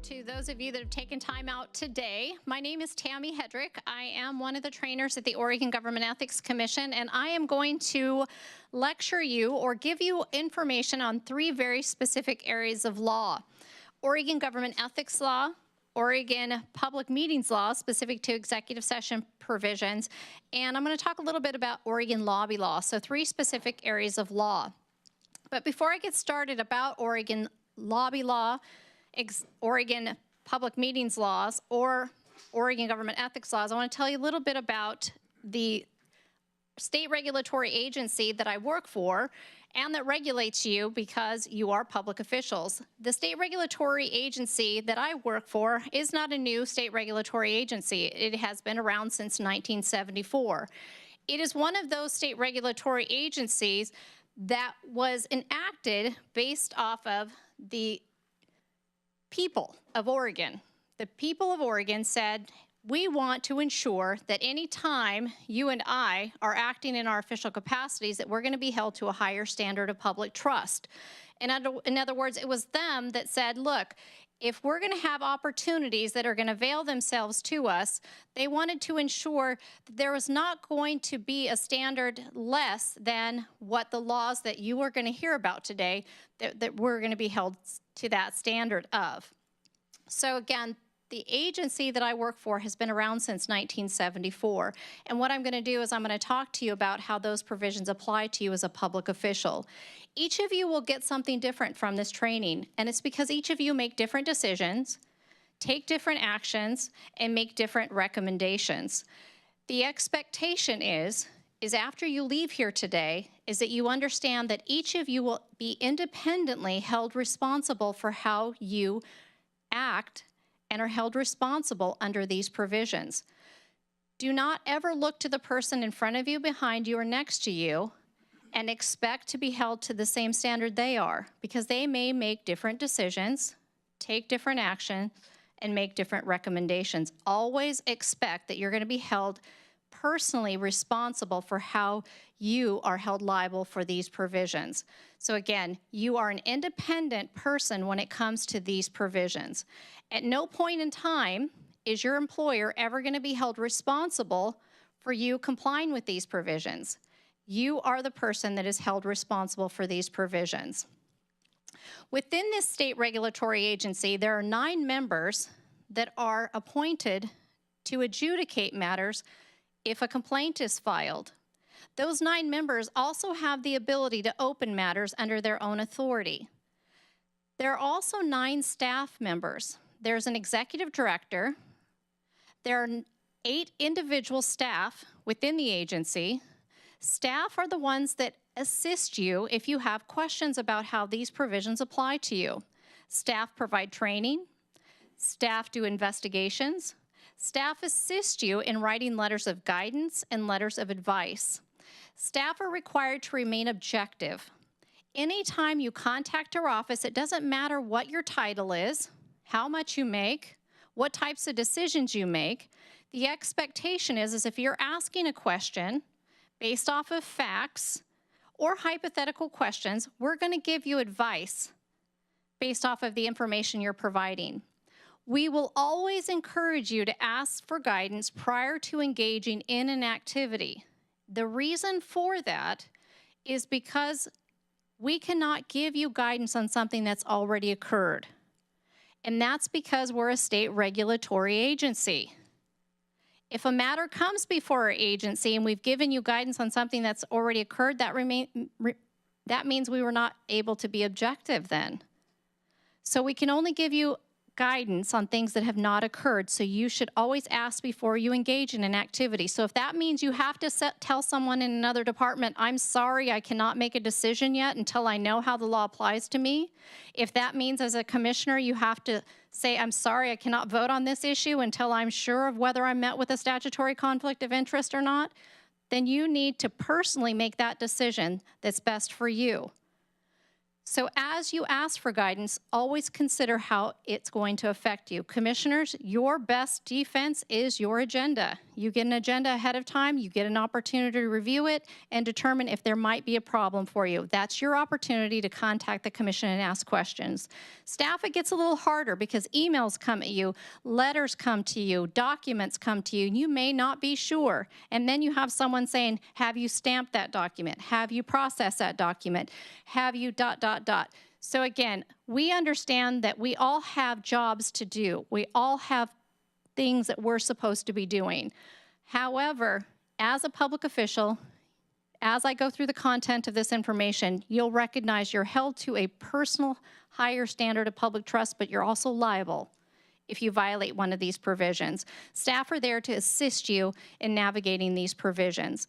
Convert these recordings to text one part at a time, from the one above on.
To those of you that have taken time out today, my name is Tammy Hedrick. I am one of the trainers at the Oregon Government Ethics Commission, and I am going to lecture you or give you information on three very specific areas of law: Oregon Government Ethics Law, Oregon Public Meetings Law, specific to executive session provisions, and I'm going to talk a little bit about Oregon Lobby Law, so three specific areas of law. But before I get started about Oregon Lobby Law, Oregon Public Meetings Laws, or Oregon Government Ethics Laws, I want to tell you a little bit about the state regulatory agency that I work for and that regulates you because you are public officials. The state regulatory agency that I work for is not a new state regulatory agency. It has been around since 1974. It is one of those state regulatory agencies that was enacted based off of the people of Oregon. The people of Oregon said, we want to ensure that any time you and I are acting in our official capacities, that we're going to be held to a higher standard of public trust. In other words, it was them that said, look, if we're going to have opportunities that are going to avail themselves to us, they wanted to ensure that there was not going to be a standard less than what the laws that you are going to hear about today, that we're going to be held to that standard of. So again, the agency that I work for has been around since 1974. And what I'm going to do is I'm going to talk to you about how those provisions apply to you as a public official. Each of you will get something different from this training, and it's because each of you make different decisions, take different actions, and make different recommendations. The expectation is after you leave here today, is that you understand that each of you will be independently held responsible for how you act and are held responsible under these provisions. Do not ever look to the person in front of you, behind you, or next to you and expect to be held to the same standard they are, because they may make different decisions, take different action, and make different recommendations. Always expect that you're going to be held personally responsible for how you are held liable for these provisions. So again, you are an independent person when it comes to these provisions. At no point in time is your employer ever going to be held responsible for you complying with these provisions. You are the person that is held responsible for these provisions. Within this state regulatory agency, there are 9 members that are appointed to adjudicate matters if a complaint is filed. Those 9 members also have the ability to open matters under their own authority. There are also 9 staff members. There's an executive director. There are 8 individual staff within the agency. Staff are the ones that assist you if you have questions about how these provisions apply to you. Staff provide training. Staff do investigations. Staff assist you in writing letters of guidance and letters of advice. Staff are required to remain objective. Anytime you contact our office, it doesn't matter what your title is, how much you make, what types of decisions you make. The expectation is if you're asking a question based off of facts or hypothetical questions, we're going to give you advice based off of the information you're providing. We will always encourage you to ask for guidance prior to engaging in an activity. The reason for that is because we cannot give you guidance on something that's already occurred. And that's because we're a state regulatory agency. If a matter comes before our agency and we've given you guidance on something that's already occurred, that means we were not able to be objective then. So we can only give you guidance on things that have not occurred, so you should always ask before you engage in an activity. So if that means you have to tell someone in another department, I'm sorry, I cannot make a decision yet until I know how the law applies to me. If that means as a commissioner you have to say, I'm sorry, I cannot vote on this issue until I'm sure of whether I'm met with a statutory conflict of interest or not, then you need to personally make that decision that's best for you. So as you ask for guidance, always consider how it's going to affect you. Commissioners, your best defense is your agenda. You get an agenda ahead of time, you get an opportunity to review it and determine if there might be a problem for you. That's your opportunity to contact the commission and ask questions. Staff, it gets a little harder because emails come at you, letters come to you, documents come to you, and you may not be sure. And then you have someone saying, have you stamped that document? Have you processed that document? Have you ... So again, we understand that we all have jobs to do. We all have things that we're supposed to be doing. However, as a public official, as I go through the content of this information, you'll recognize you're held to a personal higher standard of public trust, but you're also liable if you violate one of these provisions. Staff are there to assist you in navigating these provisions.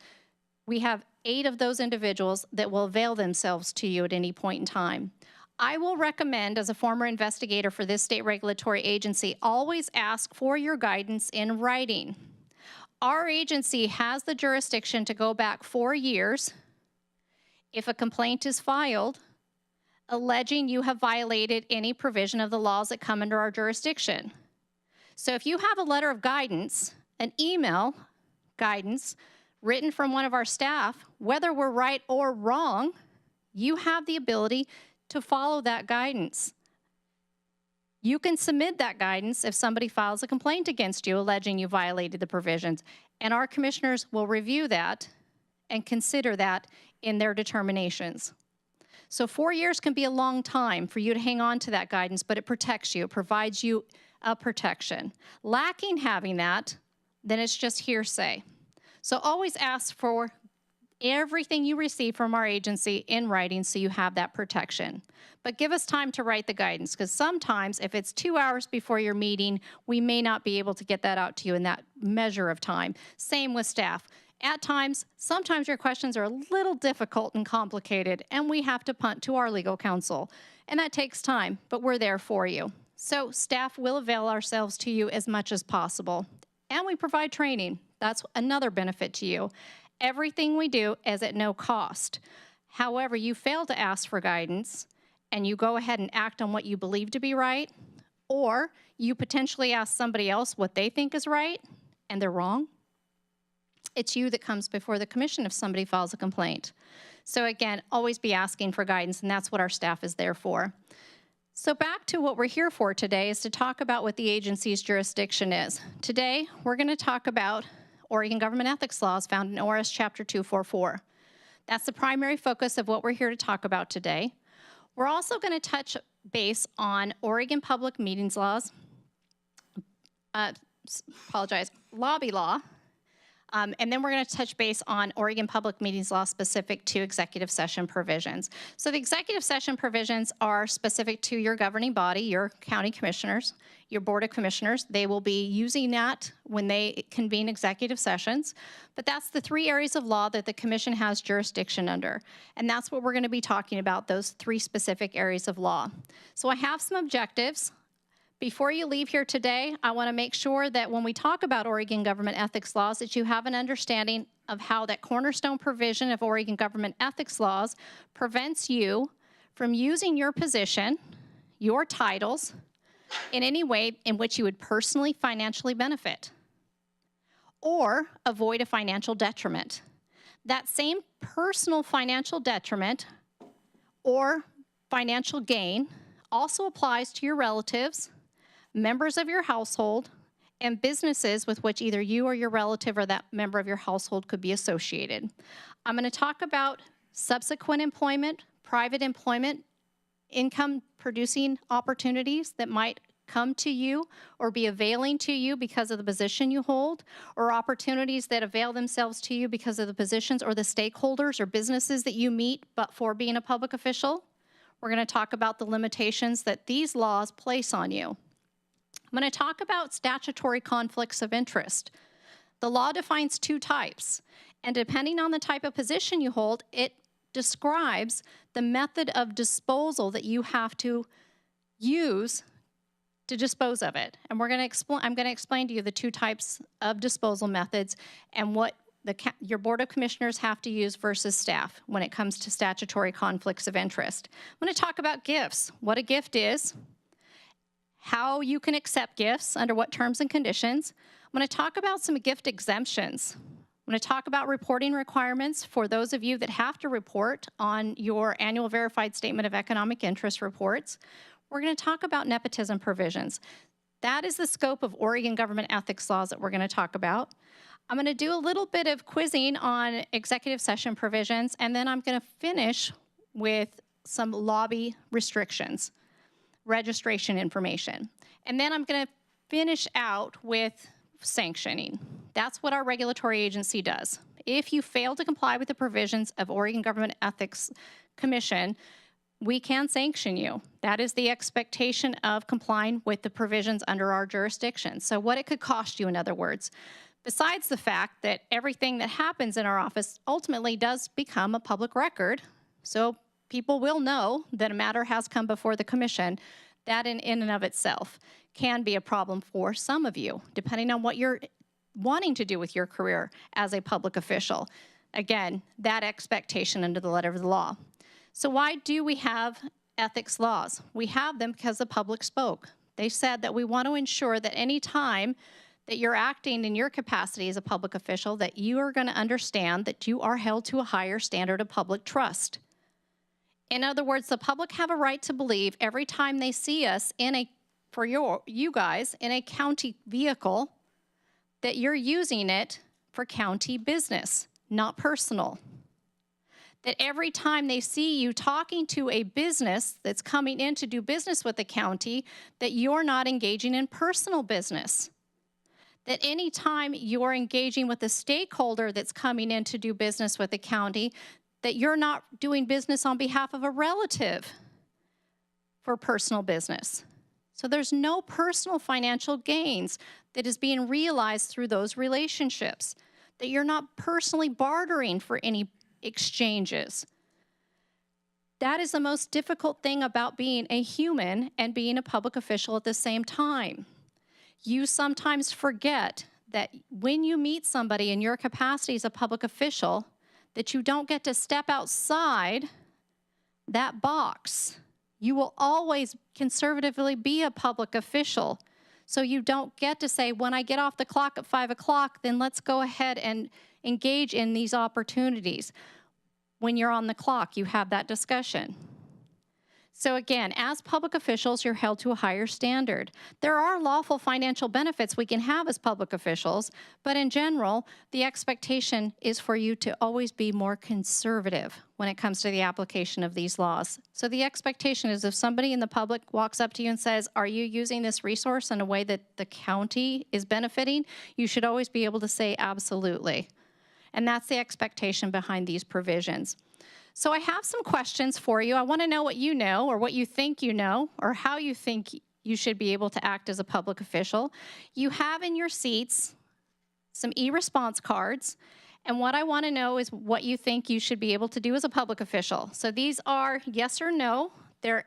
We have 8 of those individuals that will avail themselves to you at any point in time. I will recommend, as a former investigator for this state regulatory agency, always ask for your guidance in writing. Our agency has the jurisdiction to go back 4 years if a complaint is filed alleging you have violated any provision of the laws that come under our jurisdiction. So if you have a letter of guidance, an email guidance, written from one of our staff, whether we're right or wrong, you have the ability to follow that guidance. You can submit that guidance if somebody files a complaint against you alleging you violated the provisions, and our commissioners will review that and consider that in their determinations. So 4 years can be a long time for you to hang on to that guidance, but it protects you, it provides you a protection. Lacking having that, then it's just hearsay. So always ask for everything you receive from our agency in writing so you have that protection. But give us time to write the guidance, because sometimes if it's 2 hours before your meeting, we may not be able to get that out to you in that measure of time. Same with staff. At times, sometimes your questions are a little difficult and complicated, and we have to punt to our legal counsel. And that takes time, but we're there for you. So staff will avail ourselves to you as much as possible. And we provide training. That's another benefit to you. Everything we do is at no cost. However, you fail to ask for guidance and you go ahead and act on what you believe to be right, or you potentially ask somebody else what they think is right and they're wrong, it's you that comes before the commission if somebody files a complaint. So again, always be asking for guidance, and that's what our staff is there for. So back to what we're here for today is to talk about what the agency's jurisdiction is. Today, we're going to talk about Oregon government ethics laws found in ORS Chapter 244. That's the primary focus of what we're here to talk about today. We're also going to touch base on Oregon public meetings laws, lobby law, and then we're going to touch base on Oregon public meetings law specific to executive session provisions. So the executive session provisions are specific to your governing body, your county commissioners, your board of commissioners. They will be using that when they convene executive sessions. But that's the 3 areas of law that the commission has jurisdiction under. And that's what we're going to be talking about, those 3 specific areas of law. So I have some objectives. Before you leave here today, I want to make sure that when we talk about Oregon government ethics laws, that you have an understanding of how that cornerstone provision of Oregon government ethics laws prevents you from using your position, your titles, in any way in which you would personally financially benefit or avoid a financial detriment. That same personal financial detriment or financial gain also applies to your relatives, members of your household, and businesses with which either you or your relative or that member of your household could be associated. I'm going to talk about subsequent employment, private employment, income-producing opportunities that might come to you or be availing to you because of the position you hold, or opportunities that avail themselves to you because of the positions or the stakeholders or businesses that you meet but for being a public official. We're going to talk about the limitations that these laws place on you. I'm going to talk about statutory conflicts of interest. The law defines 2 types, and depending on the type of position you hold, it describes the method of disposal that you have to use to dispose of it. And I'm going to explain to you the 2 types of disposal methods and what your Board of Commissioners have to use versus staff when it comes to statutory conflicts of interest. I'm going to talk about gifts, what a gift is, how you can accept gifts, under what terms and conditions. I'm going to talk about some gift exemptions. I'm going to talk about reporting requirements for those of you that have to report on your annual verified statement of economic interest reports. We're going to talk about nepotism provisions. That is the scope of Oregon government ethics laws that we're going to talk about. I'm going to do a little bit of quizzing on executive session provisions, and then I'm going to finish with some lobby restrictions, registration information. And then I'm going to finish out with sanctioning. That's what our regulatory agency does. If you fail to comply with the provisions of Oregon Government Ethics Commission, we can sanction you. That is the expectation of complying with the provisions under our jurisdiction. So what it could cost you, in other words, besides the fact that everything that happens in our office ultimately does become a public record, so people will know that a matter has come before the commission, that in and of itself can be a problem for some of you, depending on what you're wanting to do with your career as a public official. Again, that expectation under the letter of the law. So why do we have ethics laws? We have them because the public spoke. They said that we want to ensure that any time that you're acting in your capacity as a public official, that you are going to understand that you are held to a higher standard of public trust. In other words, the public have a right to believe every time they see us in a, for you guys, in a county vehicle, that you're using it for county business, not personal. That every time they see you talking to a business that's coming in to do business with the county, that you're not engaging in personal business. That any time you're engaging with a stakeholder that's coming in to do business with the county, that you're not doing business on behalf of a relative for personal business. So there's no personal financial gains that is being realized through those relationships. That you're not personally bartering for any exchanges. That is the most difficult thing about being a human and being a public official at the same time. You sometimes forget that when you meet somebody in your capacity as a public official, that you don't get to step outside that box. You will always conservatively be a public official. So you don't get to say, when I get off the clock at 5 o'clock, then let's go ahead and engage in these opportunities. When you're on the clock, you have that discussion. So again, as public officials, you're held to a higher standard. There are lawful financial benefits we can have as public officials, but in general, the expectation is for you to always be more conservative when it comes to the application of these laws. So the expectation is if somebody in the public walks up to you and says, are you using this resource in a way that the county is benefiting? You should always be able to say absolutely. And that's the expectation behind these provisions. So I have some questions for you. I want to know what you know, or what you think you know, or how you think you should be able to act as a public official. You have in your seats some e-response cards, and what I want to know is what you think you should be able to do as a public official. So these are yes or no. They're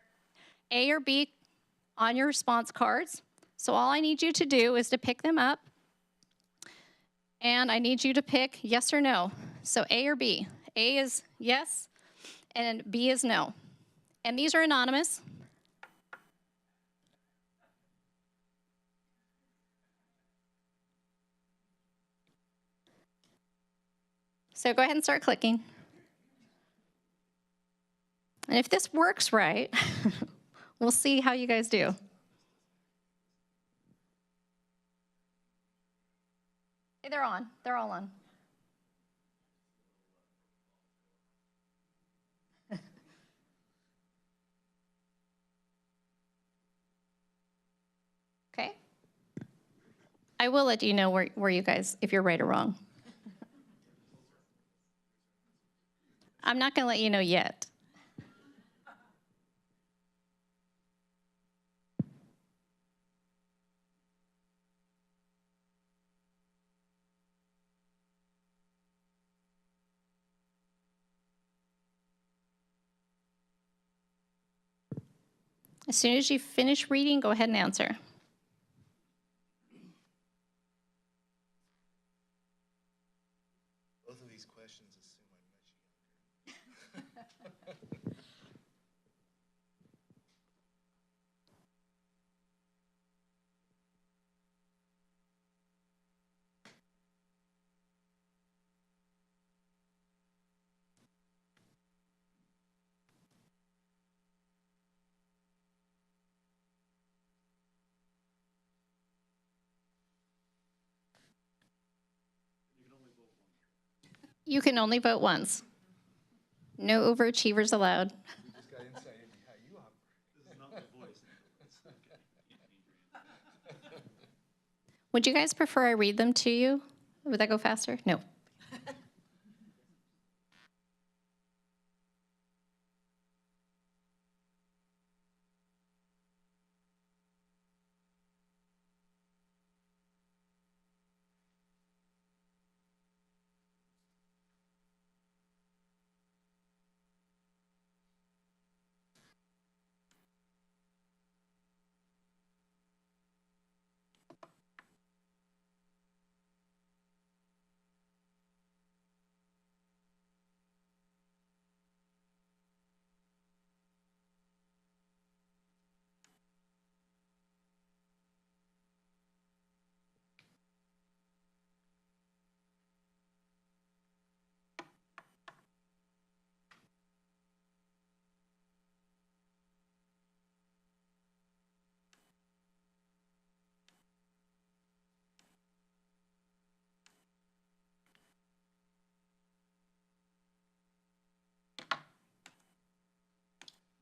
A or B on your response cards. So all I need you to do is to pick them up, and I need you to pick yes or no. So A or B. A is yes, and B is no. And these are anonymous. So go ahead and start clicking. And if this works right, we'll see how you guys do. Hey, they're on. They're all on. Okay. I will let you know where you guys, if you're right or wrong. I'm not going to let you know yet. As soon as you finish reading, go ahead and answer. Russians assume I'm much younger. You can only vote once. No overachievers allowed. We just got insight into how you operate. This is not my voice. Would you guys prefer I read them to you? Would that go faster? No.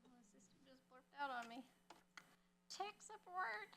The system just blurped out on me. Tech support.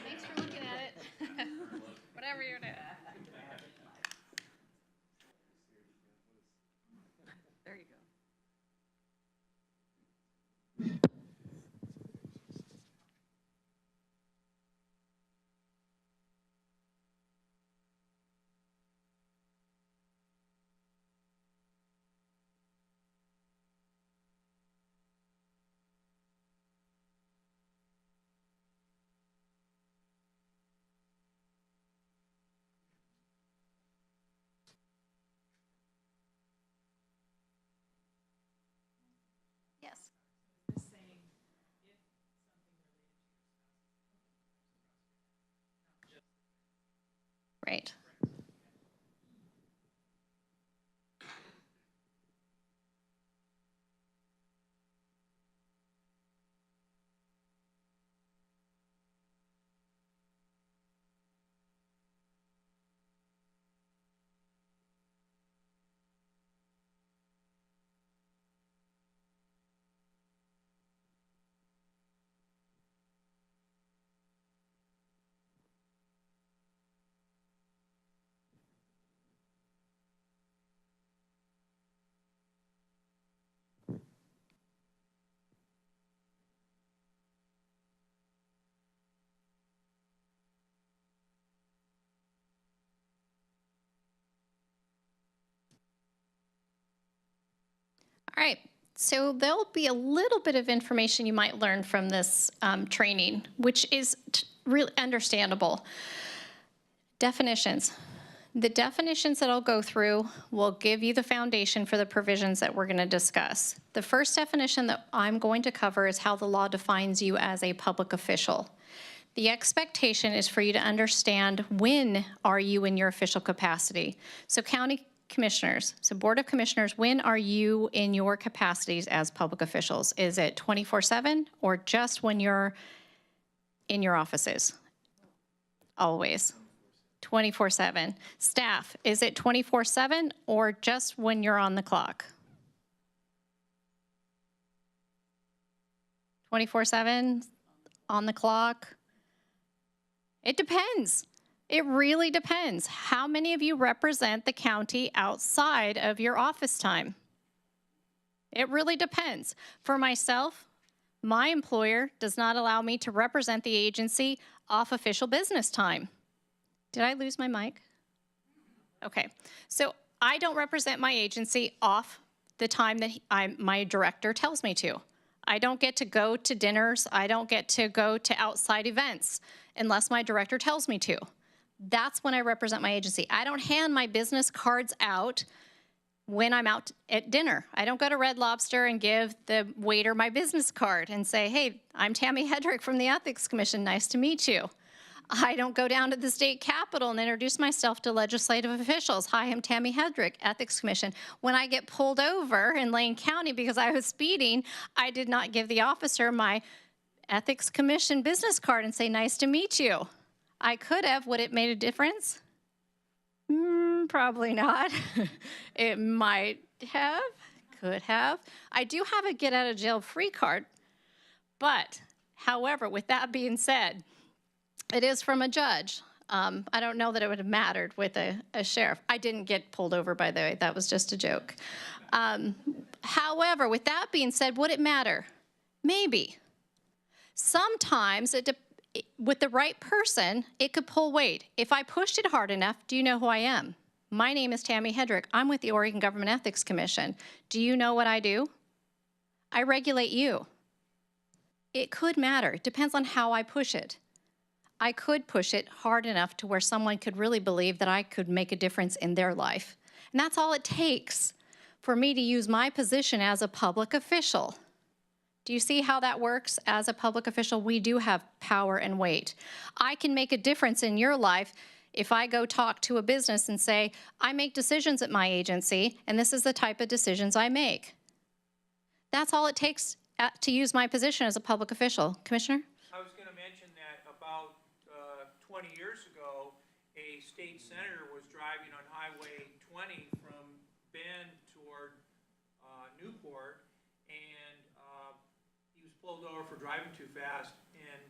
Thanks for looking at it. Whatever you're doing. There you go. Yes. Right. All right. So there'll be a little bit of information you might learn from this training, which is really understandable. Definitions. The definitions that I'll go through will give you the foundation for the provisions that we're going to discuss. The first definition that I'm going to cover is how the law defines you as a public official. The expectation is for you to understand when are you in your official capacity. So county commissioners, so Board of Commissioners, when are you in your capacities as public officials? Is it 24/7 or just when you're in your offices? Always. 24/7. Staff, is it 24/7 or just when you're on the clock? 24/7 on the clock? It depends. It really depends. How many of you represent the county outside of your office time? It really depends. For myself, my employer does not allow me to represent the agency off official business time. Did I lose my mic? Okay. So I don't represent my agency off the time that my director tells me to. I don't get to go to dinners. I don't get to go to outside events unless my director tells me to. That's when I represent my agency. I don't hand my business cards out when I'm out at dinner. I don't go to Red Lobster and give the waiter my business card and say, hey, I'm Tammy Hedrick from the Ethics Commission. Nice to meet you. I don't go down to the state capitol and introduce myself to legislative officials. Hi, I'm Tammy Hedrick, Ethics Commission. When I get pulled over in Lane County because I was speeding, I did not give the officer my Ethics Commission business card and say, nice to meet you. I could have. Would it made a difference? Probably not. It might have, could have. I do have a get out of jail free card, but however, with that being said, it is from a judge. I don't know that it would have mattered with a sheriff. I didn't get pulled over, by the way. That was just a joke. However, with that being said, would it matter? Maybe. Sometimes, with the right person, it could pull weight. If I pushed it hard enough, do you know who I am? My name is Tammy Hedrick. I'm with the Oregon Government Ethics Commission. Do you know what I do? I regulate you. It could matter. It depends on how I push it. I could push it hard enough to where someone could really believe that I could make a difference in their life. And that's all it takes for me to use my position as a public official. Do you see how that works? As a public official, we do have power and weight. I can make a difference in your life if I go talk to a business and say, I make decisions at my agency, and this is the type of decisions I make. That's all it takes to use my position as a public official. Commissioner? I was going to mention that about 20 years ago, a state senator was driving on Highway 20 from Bend toward Newport, and he was pulled over for driving too fast and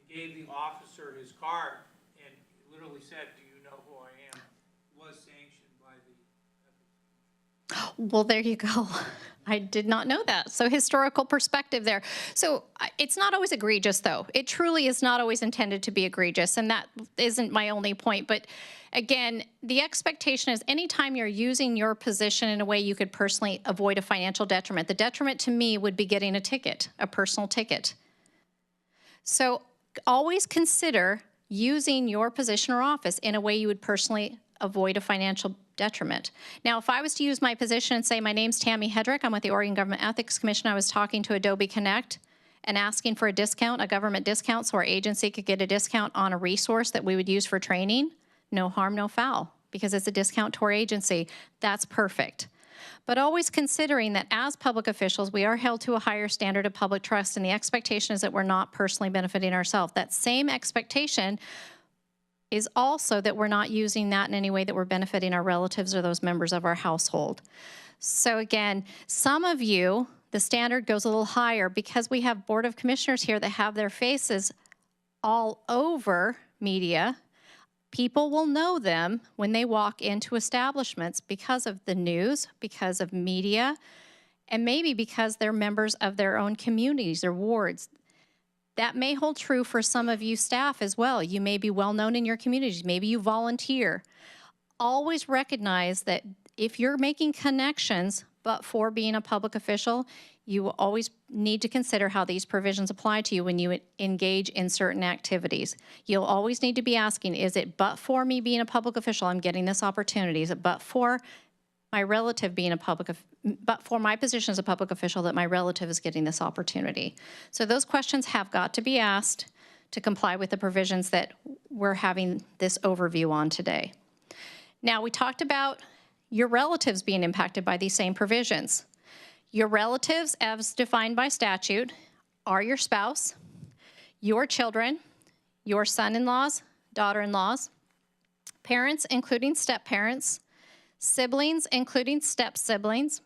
gave the officer his card and literally said, do you know who I am? Was sanctioned by the Well, there you go. I did not know that. So historical perspective there. So it's not always egregious, though. It truly is not always intended to be egregious, and that isn't my only point. But again, the expectation is anytime you're using your position in a way you could personally avoid a financial detriment, the detriment to me would be getting a ticket, a personal ticket. So always consider using your position or office in a way you would personally avoid a financial detriment. Now, if I was to use my position and say, my name's Tammy Hedrick, I'm with the Oregon Government Ethics Commission, I was talking to Adobe Connect and asking for a discount, a government discount, so our agency could get a discount on a resource that we would use for training, no harm, no foul, because it's a discount to our agency. That's perfect. But always considering that as public officials, we are held to a higher standard of public trust, and the expectation is that we're not personally benefiting ourselves. That same expectation is also that we're not using that in any way that we're benefiting our relatives or those members of our household. So again, some of you, the standard goes a little higher because we have Board of Commissioners here that have their faces all over media. People will know them when they walk into establishments because of the news, because of media, and maybe because they're members of their own communities or wards. That may hold true for some of you staff as well. You may be well known in your communities. Maybe you volunteer. Always recognize that if you're making connections, but for being a public official, you always need to consider how these provisions apply to you when you engage in certain activities. You'll always need to be asking, is it but for me being a public official, I'm getting this opportunity? Is it but for my relative being but for my position as a public official that my relative is getting this opportunity? So those questions have got to be asked to comply with the provisions that we're having this overview on today. Now, we talked about your relatives being impacted by these same provisions. Your relatives, as defined by statute, are your spouse, your children, your son-in-laws, daughter-in-laws, parents, including step-parents, siblings, including step-siblings.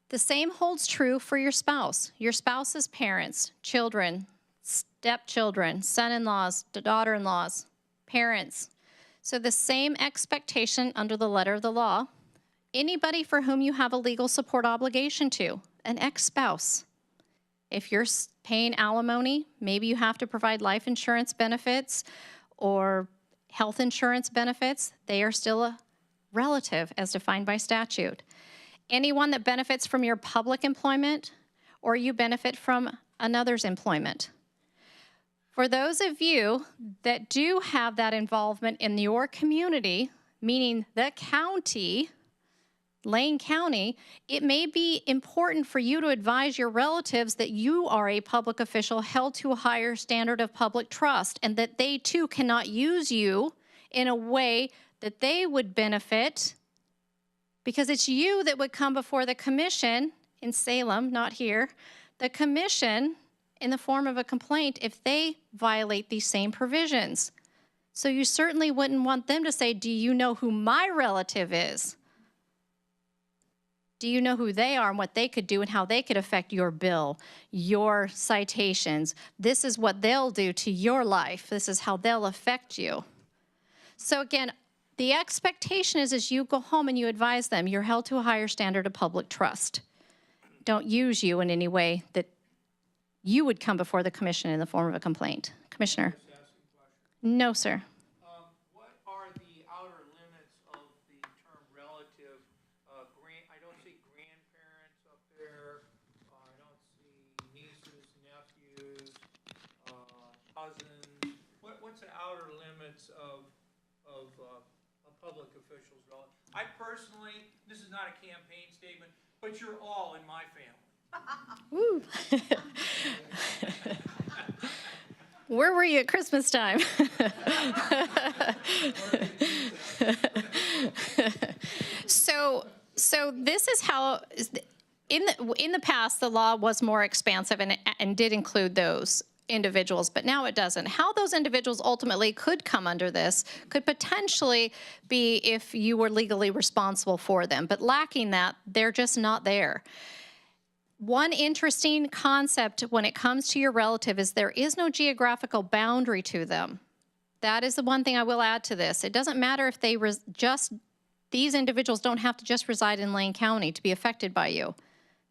The same holds true for your spouse. Your spouse's parents, children, stepchildren, son-in-laws, daughter-in-laws, parents. So the same expectation under the letter of the law. Anybody for whom you have a legal support obligation to, an ex-spouse. If you're paying alimony, maybe you have to provide life insurance benefits or health insurance benefits. They are still a relative as defined by statute. Anyone that benefits from your public employment or you benefit from another's employment. For those of you that do have that involvement in your community, meaning the county, Lane County, it may be important for you to advise your relatives that you are a public official held to a higher standard of public trust and that they too cannot use you in a way that they would benefit, because it's you that would come before the commission in Salem, not here, the commission in the form of a complaint if they violate these same provisions. So you certainly wouldn't want them to say, do you know who my relative is? Do you know who they are and what they could do and how they could affect your bill, your citations? This is what they'll do to your life. This is how they'll affect you. So again, the expectation is as you go home and you advise them, you're held to a higher standard of public trust. Don't use you in any way that you would come before the commission in the form of a complaint. Commissioner? No, sir. What are the outer limits of the term relative? I don't see grandparents up there. I don't see nieces, nephews, cousins. What's the outer limits of a public official's relative? I personally, this is not a campaign statement, but you're all in my family. Woo. Where were you at Christmas time? So this is how, in the past, the law was more expansive and did include those individuals, but now it doesn't. How those individuals ultimately could come under this could potentially be if you were legally responsible for them, but lacking that, they're just not there. One interesting concept when it comes to your relative is there is no geographical boundary to them. That is the one thing I will add to this. It doesn't matter if they these individuals don't have to just reside in Lane County to be affected by you.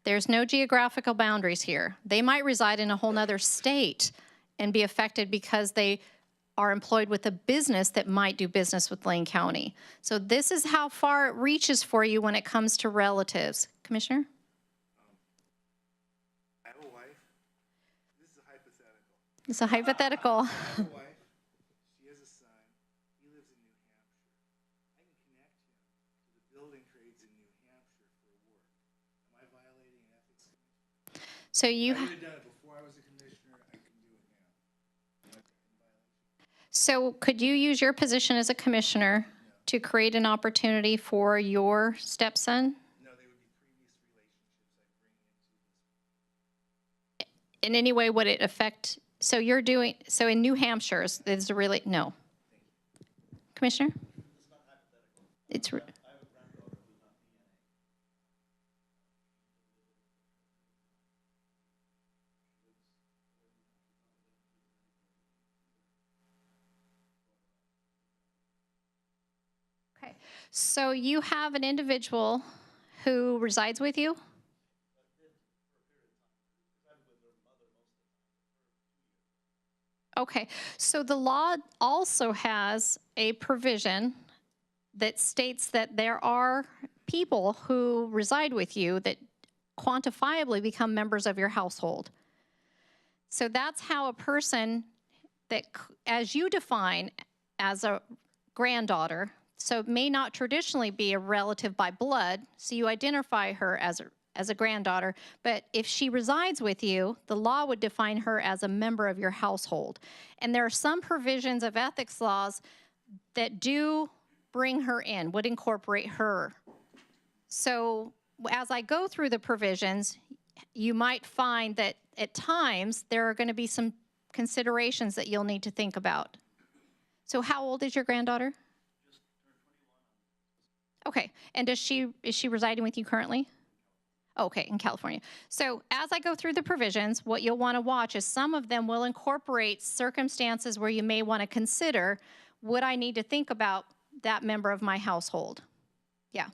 There's no geographical boundaries here. They might reside in a whole nother state and be affected because they are employed with a business that might do business with Lane County. So this is how far it reaches for you when it comes to relatives. Commissioner? I have a wife. This is a hypothetical. It's a hypothetical. I have a wife. She has a son. He lives in New Hampshire. I can connect him to the building trades in New Hampshire for work. Am I violating an ethics commission? So you I would have done it before I was a commissioner. I can do it now. Am I in violation? So could you use your position as a commissioner to create an opportunity for your stepson? No, they would be previous relationships I bring into this. In any way would it affect, so you're doing, so in New Hampshire, is really, no. Commissioner? It's, okay, so you have an individual who resides with you? Okay, so the law also has a provision that states that there are people who reside with you that quantifiably become members of your household. So that's how a person that, as you define as a granddaughter, so may not traditionally be a relative by blood, so you identify her as a granddaughter, but if she resides with you, the law would define her as a member of your household. And there are some provisions of ethics laws that do bring her in, would incorporate her. So as I go through the provisions, you might find that at times there are going to be some considerations that you'll need to think about. So how old is your granddaughter? Just Okay, and is she residing with you currently? Okay, in California. So as I go through the provisions, what you'll want to watch is some of them will incorporate circumstances where you may want to consider, would I need to think about that member of my household? Yeah.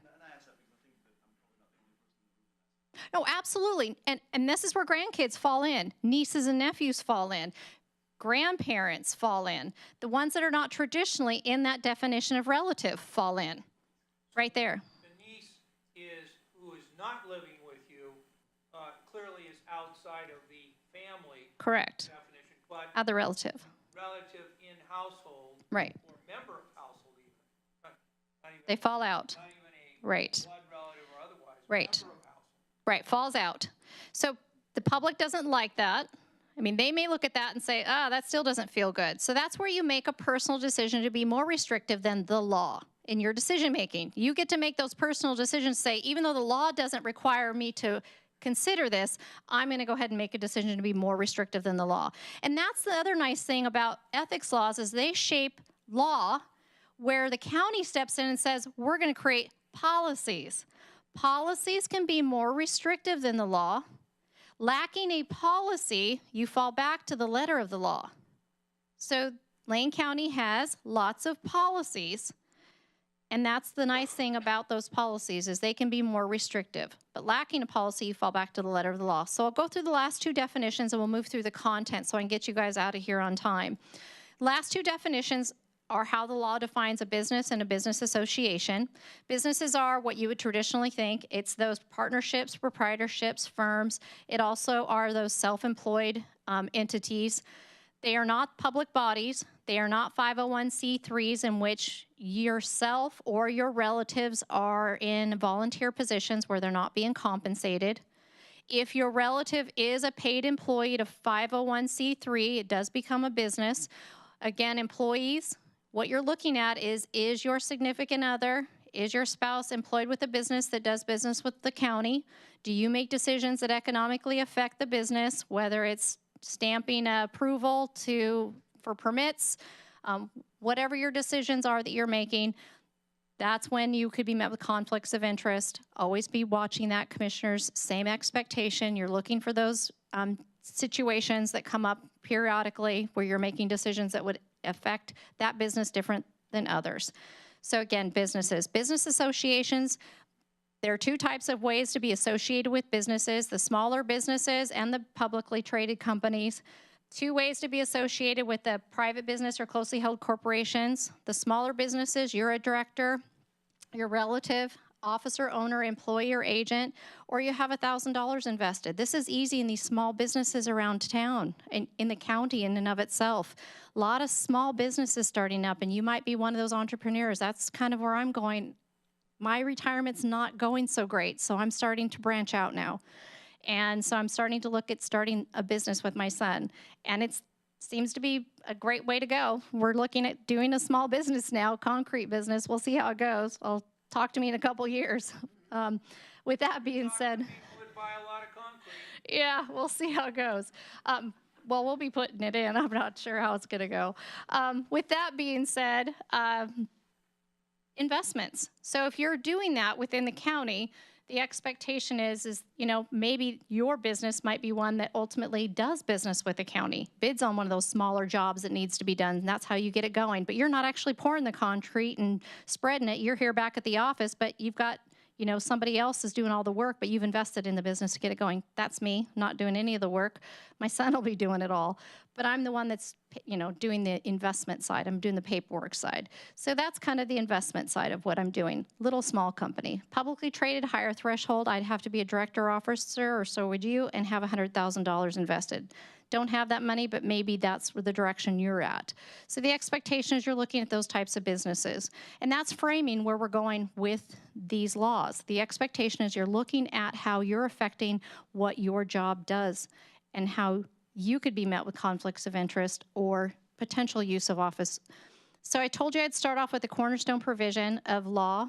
No, absolutely. And this is where grandkids fall in. Nieces and nephews fall in. Grandparents fall in. The ones that are not traditionally in that definition of relative fall in. Right there. The niece who is not living with you, clearly is outside of the family Correct. definition, but Other relative. relative in household, Right. or member of household even. Not even, They fall out. not even a Right. blood relative or otherwise, Right. member of household. Right, falls out. So the public doesn't like that. I mean, they may look at that and say, that still doesn't feel good. So that's where you make a personal decision to be more restrictive than the law in your decision making. You get to make those personal decisions, say, even though the law doesn't require me to consider this, I'm going to go ahead and make a decision to be more restrictive than the law. And that's the other nice thing about ethics laws is they shape law where the county steps in and says, we're going to create policies. Policies can be more restrictive than the law. Lacking a policy, you fall back to the letter of the law. So Lane County has lots of policies, and that's the nice thing about those policies is they can be more restrictive. But lacking a policy, you fall back to the letter of the law. So I'll go through the last two definitions and we'll move through the content so I can get you guys out of here on time. Last two definitions are how the law defines a business and a business association. Businesses are what you would traditionally think. It's those partnerships, proprietorships, firms. It also are those self-employed entities. They are not public bodies. They are not 501c3s in which yourself or your relatives are in volunteer positions where they're not being compensated. If your relative is a paid employee of 501c3, it does become a business. Again, employees, what you're looking at is your significant other, is your spouse employed with a business that does business with the county? Do you make decisions that economically affect the business, whether it's stamping approval for permits, whatever your decisions are that you're making, that's when you could be met with conflicts of interest. Always be watching that, commissioners. Same expectation. You're looking for those situations that come up periodically where you're making decisions that would affect that business different than others. So again, businesses. Business associations, there are two types of ways to be associated with businesses, the smaller businesses and the publicly traded companies. Two ways to be associated with the private business or closely held corporations. The smaller businesses, you're a director, your relative, officer, owner, employee, or agent, or you have $1,000 invested. This is easy in these small businesses around town, in the county in and of itself. A lot of small businesses starting up, and you might be one of those entrepreneurs. That's kind of where I'm going. My retirement's not going so great, so I'm starting to branch out now. And so I'm starting to look at starting a business with my son, and it seems to be a great way to go. We're looking at doing a small business now, concrete business. We'll see how it goes. Talk to me in a couple years. With that being said, People that buy a lot of concrete. yeah, we'll see how it goes. Well, we'll be putting it in. I'm not sure how it's going to go. With that being said, investments. So if you're doing that within the county, the expectation is maybe your business might be one that ultimately does business with the county, bids on one of those smaller jobs that needs to be done, and that's how you get it going. But you're not actually pouring the concrete and spreading it. You're here back at the office, but you've got, somebody else is doing all the work, but you've invested in the business to get it going. That's me, not doing any of the work. My son will be doing it all. But I'm the one that's, doing the investment side. I'm doing the paperwork side. So that's kind of the investment side of what I'm doing. Little small company. Publicly traded, higher threshold. I'd have to be a director or officer, or so would you, and have $100,000 invested. Don't have that money, but maybe that's the direction you're at. So the expectation is you're looking at those types of businesses. And that's framing where we're going with these laws. The expectation is you're looking at how you're affecting what your job does and how you could be met with conflicts of interest or potential use of office. So I told you I'd start off with the Cornerstone Provision of Law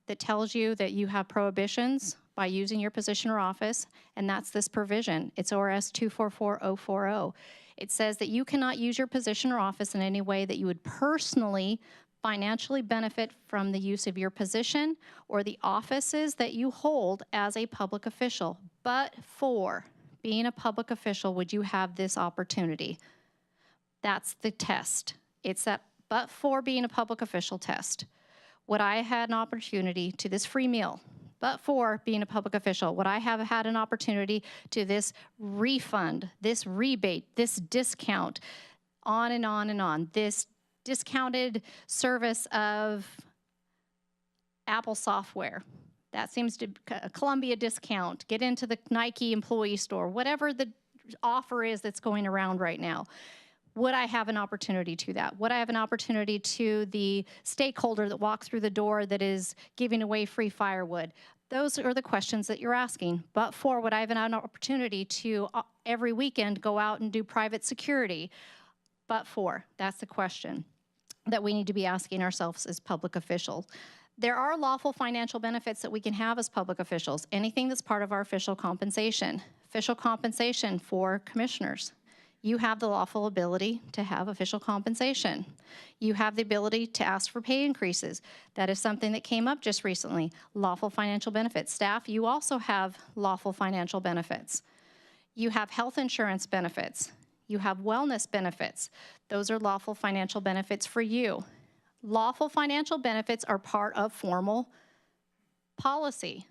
that tells you that you have prohibitions by using your position or office, and that's this provision. It's ORS 244040. It says that you cannot use your position or office in any way that you would personally financially benefit from the use of your position or the offices that you hold as a public official. But for being a public official, would you have this opportunity? That's the test. It's that but for being a public official test. Would I have had an opportunity to this free meal? But for being a public official, would I have had an opportunity to this refund, this rebate, this discount, on and on and on, this discounted service of Apple software? That seems to a Columbia discount, get into the Nike employee store, whatever the offer is that's going around right now. Would I have an opportunity to that? Would I have an opportunity to the stakeholder that walks through the door that is giving away free firewood? Those are the questions that you're asking. But for, would I have an opportunity to every weekend go out and do private security? But for, that's the question that we need to be asking ourselves as public officials. There are lawful financial benefits that we can have as public officials. Anything that's part of our official compensation. Official compensation for commissioners. You have the lawful ability to have official compensation. You have the ability to ask for pay increases. That is something that came up just recently. Lawful financial benefits. Staff, you also have lawful financial benefits. You have health insurance benefits. You have wellness benefits. Those are lawful financial benefits for you. Lawful financial benefits are part of formal policy.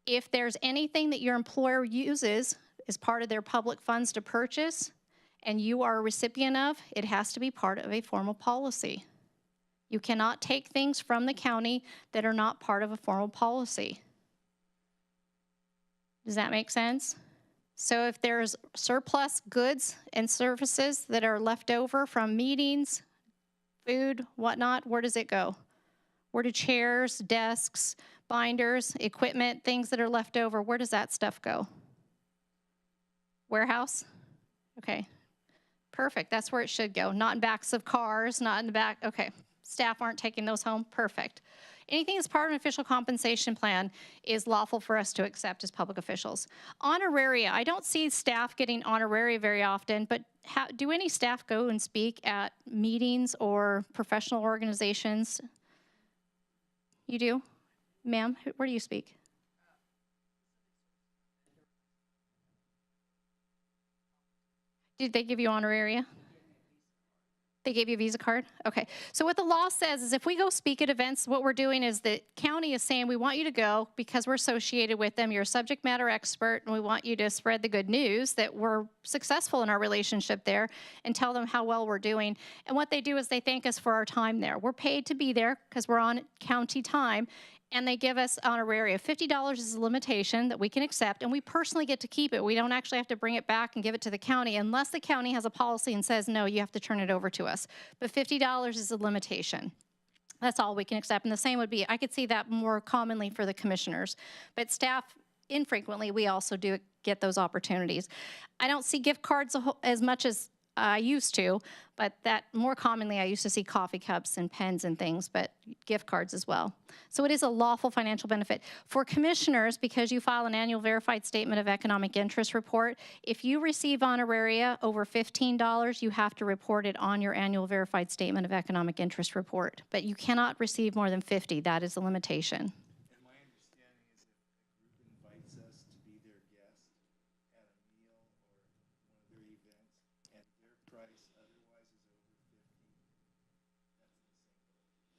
If there's anything that your employer uses as part of their public funds to purchase, and you are a recipient of, it has to be part of a formal policy. You cannot take things from the county that are not part of a formal policy. Does that make sense? So if there's surplus goods and services that are left over from meetings, food, whatnot, where does it go? Where do chairs, desks, binders, equipment, things that are left over, where does that stuff go? Warehouse? Okay, perfect. That's where it should go. Not in backs of cars, not in the back. Okay, staff aren't taking those home. Perfect. Anything that's part of an official compensation plan is lawful for us to accept as public officials. Honoraria. I don't see staff getting honoraria very often, but do any staff go and speak at meetings or professional organizations? You do? Ma'am, where do you speak? Did they give you honoraria? They gave you a Visa card? Okay. So what the law says is if we go speak at events, what we're doing is the county is saying we want you to go because we're associated with them. You're a subject matter expert, and we want you to spread the good news that we're successful in our relationship there and tell them how well we're doing. And what they do is they thank us for our time there. We're paid to be there because we're on county time, and they give us honoraria. $50 is a limitation that we can accept, and we personally get to keep it. We don't actually have to bring it back and give it to the county unless the county has a policy and says, no, you have to turn it over to us. But $50 is a limitation. That's all we can accept. And the same would be, I could see that more commonly for the commissioners. But staff, infrequently, we also do get those opportunities. I don't see gift cards as much as I used to, but that more commonly I used to see coffee cups and pens and things, but gift cards as well. So it is a lawful financial benefit. For commissioners, because you file an annual verified statement of economic interest report, if you receive honoraria over $15, you have to report it on your annual verified statement of economic interest report. But you cannot receive more than 50. That is a limitation. And my understanding is if a group invites us to be their guest at a meal or one of their events, and their price otherwise is over 50, that's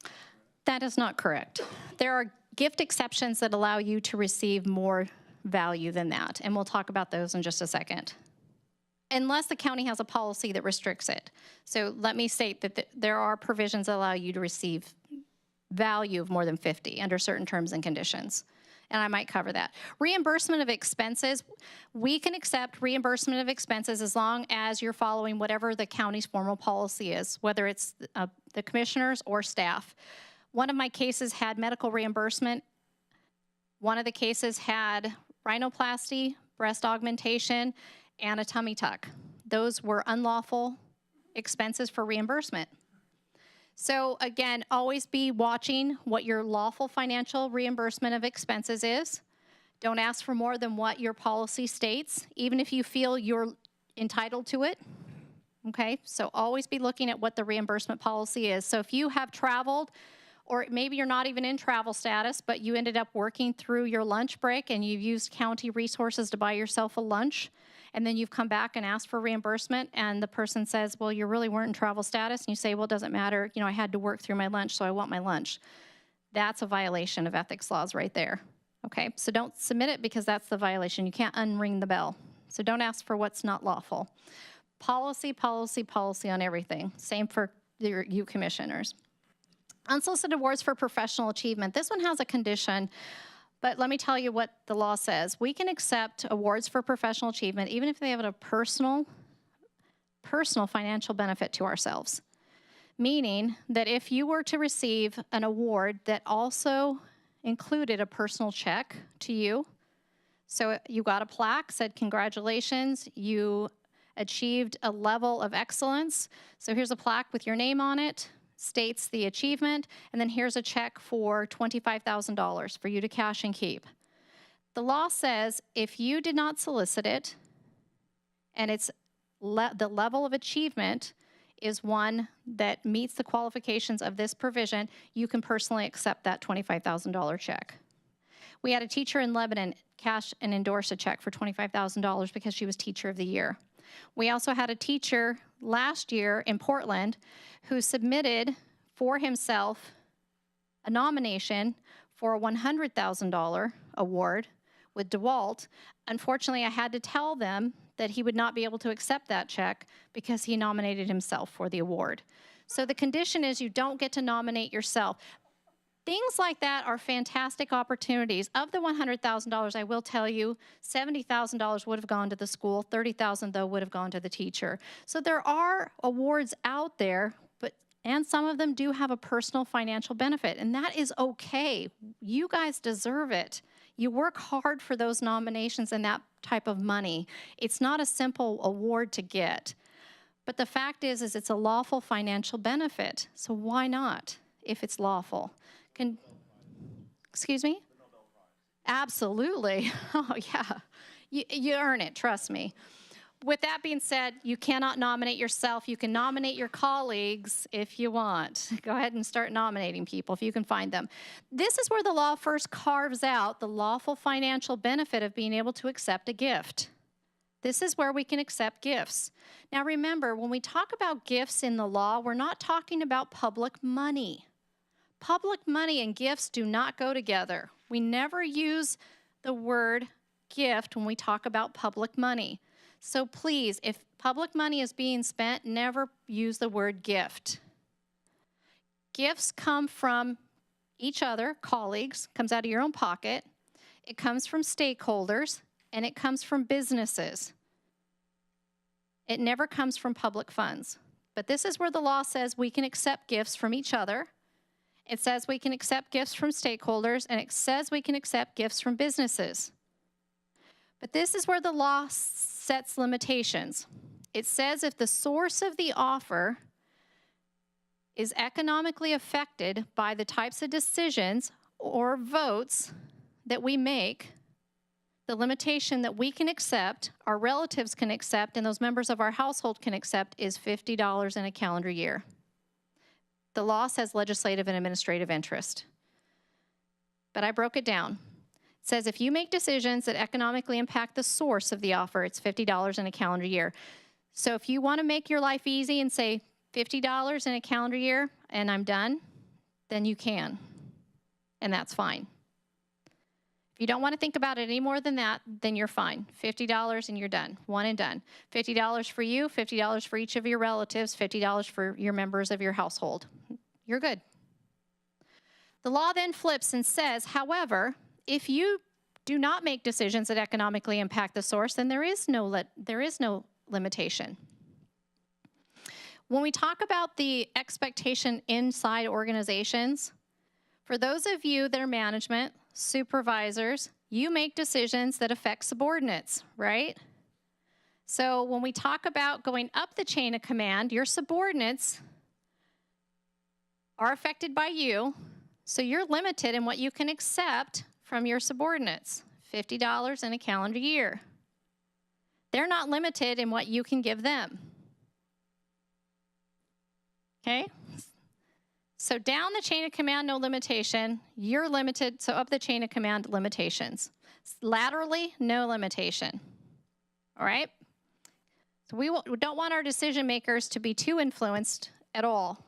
the same. That is not correct. There are gift exceptions that allow you to receive more value than that, and we'll talk about those in just a second. Unless the county has a policy that restricts it. So let me state that there are provisions that allow you to receive value of more than 50 under certain terms and conditions. And I might cover that. Reimbursement of expenses. We can accept reimbursement of expenses as long as you're following whatever the county's formal policy is, whether it's the commissioners or staff. One of my cases had medical reimbursement. One of the cases had rhinoplasty, breast augmentation, and a tummy tuck. Those were unlawful expenses for reimbursement. So again, always be watching what your lawful financial reimbursement of expenses is. Don't ask for more than what your policy states, even if you feel you're entitled to it. Okay, so always be looking at what the reimbursement policy is. So if you have traveled, or maybe you're not even in travel status, but you ended up working through your lunch break and you've used county resources to buy yourself a lunch, and then you've come back and asked for reimbursement, and the person says, well, you really weren't in travel status, and you say, well, it doesn't matter, I had to work through my lunch, so I want my lunch. That's a violation of ethics laws right there. Okay, so don't submit it because that's the violation. You can't unring the bell. So don't ask for what's not lawful. Policy, policy, policy on everything. Same for you commissioners. Unsolicited awards for professional achievement. This one has a condition, but let me tell you what the law says. We can accept awards for professional achievement even if they have a personal financial benefit to ourselves. Meaning that if you were to receive an award that also included a personal check to you, so you got a plaque, said congratulations, you achieved a level of excellence. So here's a plaque with your name on it, states the achievement, and then here's a check for $25,000 for you to cash and keep. The law says if you did not solicit it, and it's the level of achievement is one that meets the qualifications of this provision, you can personally accept that $25,000 check. We had a teacher in Lebanon cash and endorse a check for $25,000 because she was Teacher of the Year. We also had a teacher last year in Portland who submitted for himself a nomination for a $100,000 award with DeWalt. Unfortunately, I had to tell them that he would not be able to accept that check because he nominated himself for the award. So the condition is you don't get to nominate yourself. Things like that are fantastic opportunities. Of the $100,000, I will tell you, $70,000 would have gone to the school, $30,000 though would have gone to the teacher. So there are awards out there, and some of them do have a personal financial benefit, and that is okay. You guys deserve it. You work hard for those nominations and that type of money. It's not a simple award to get. But the fact is it's a lawful financial benefit. So why not if it's lawful? Excuse me? Absolutely. Oh, yeah. You earn it, trust me. With that being said, you cannot nominate yourself. You can nominate your colleagues if you want. Go ahead and start nominating people if you can find them. This is where the law first carves out the lawful financial benefit of being able to accept a gift. This is where we can accept gifts. Now remember, when we talk about gifts in the law, we're not talking about public money. Public money and gifts do not go together. We never use the word gift when we talk about public money. So please, if public money is being spent, never use the word gift. Gifts come from each other, colleagues, comes out of your own pocket. It comes from stakeholders, and it comes from businesses. It never comes from public funds. But this is where the law says we can accept gifts from each other. It says we can accept gifts from stakeholders, and it says we can accept gifts from businesses. But this is where the law sets limitations. It says if the source of the offer is economically affected by the types of decisions or votes that we make, the limitation that we can accept, our relatives can accept, and those members of our household can accept is $50 in a calendar year. The law says legislative and administrative interest. But I broke it down. It says if you make decisions that economically impact the source of the offer, it's $50 in a calendar year. So if you want to make your life easy and say $50 in a calendar year and I'm done, then you can. And that's fine. If you don't want to think about it any more than that, then you're fine. $50 and you're done. One and done. $50 for you, $50 for each of your relatives, $50 for your members of your household. You're good. The law then flips and says, however, if you do not make decisions that economically impact the source, then there is no limitation. When we talk about the expectation inside organizations, for those of you that are management, supervisors, you make decisions that affect subordinates, right? So when we talk about going up the chain of command, your subordinates are affected by you, so you're limited in what you can accept from your subordinates, $50 in a calendar year. They're not limited in what you can give them. Okay? So down the chain of command, no limitation. You're limited, so up the chain of command, limitations. Laterally, no limitation. All right? So we don't want our decision makers to be too influenced at all.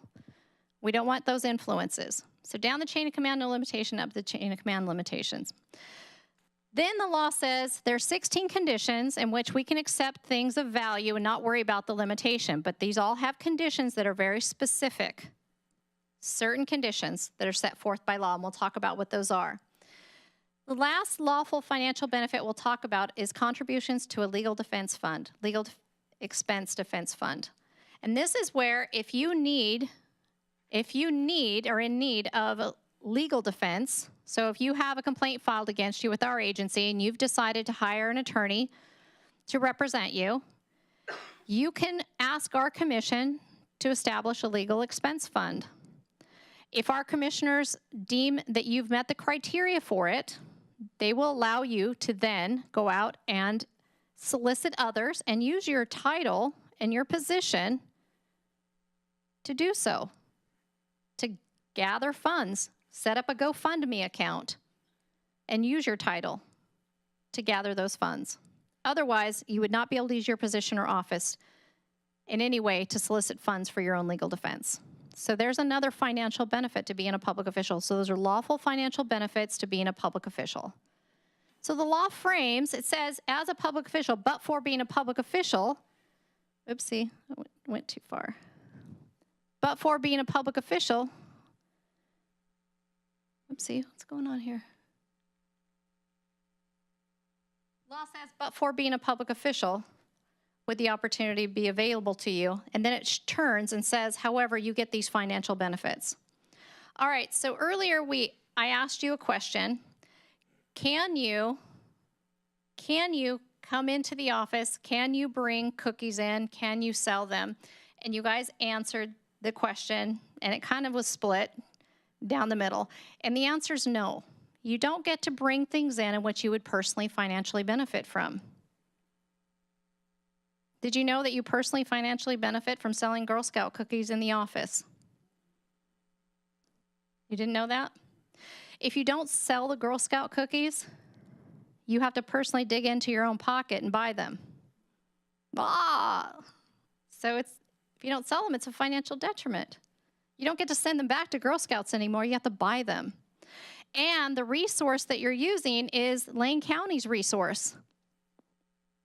We don't want those influences. So down the chain of command, no limitation, up the chain of command, limitations. Then the law says there's 16 conditions in which we can accept things of value and not worry about the limitation. But these all have conditions that are very specific. Certain conditions that are set forth by law, and we'll talk about what those are. The last lawful financial benefit we'll talk about is contributions to a legal defense fund, legal expense defense fund. And this is where if you need or in need of a legal defense, so if you have a complaint filed against you with our agency and you've decided to hire an attorney to represent you, you can ask our commission to establish a legal expense fund. If our commissioners deem that you've met the criteria for it, they will allow you to then go out and solicit others and use your title and your position to do so, to gather funds, set up a GoFundMe account, and use your title to gather those funds. Otherwise, you would not be able to use your position or office in any way to solicit funds for your own legal defense. So there's another financial benefit to being a public official. So those are lawful financial benefits to being a public official. So the law frames, it says, as a public official, but for being a public official, oopsie, I went too far. But for being a public official, oopsie, what's going on here? Law says, but for being a public official, would the opportunity be available to you? And then it turns and says, however, you get these financial benefits. All right, so earlier I asked you a question. Can you come into the office? Can you bring cookies in? Can you sell them? And you guys answered the question, and it kind of was split down the middle. And the answer is no. You don't get to bring things in which you would personally financially benefit from. Did you know that you personally financially benefit from selling Girl Scout cookies in the office? You didn't know that? If you don't sell the Girl Scout cookies, you have to personally dig into your own pocket and buy them. So if you don't sell them, it's a financial detriment. You don't get to send them back to Girl Scouts anymore. You have to buy them. And the resource that you're using is Lane County's resource.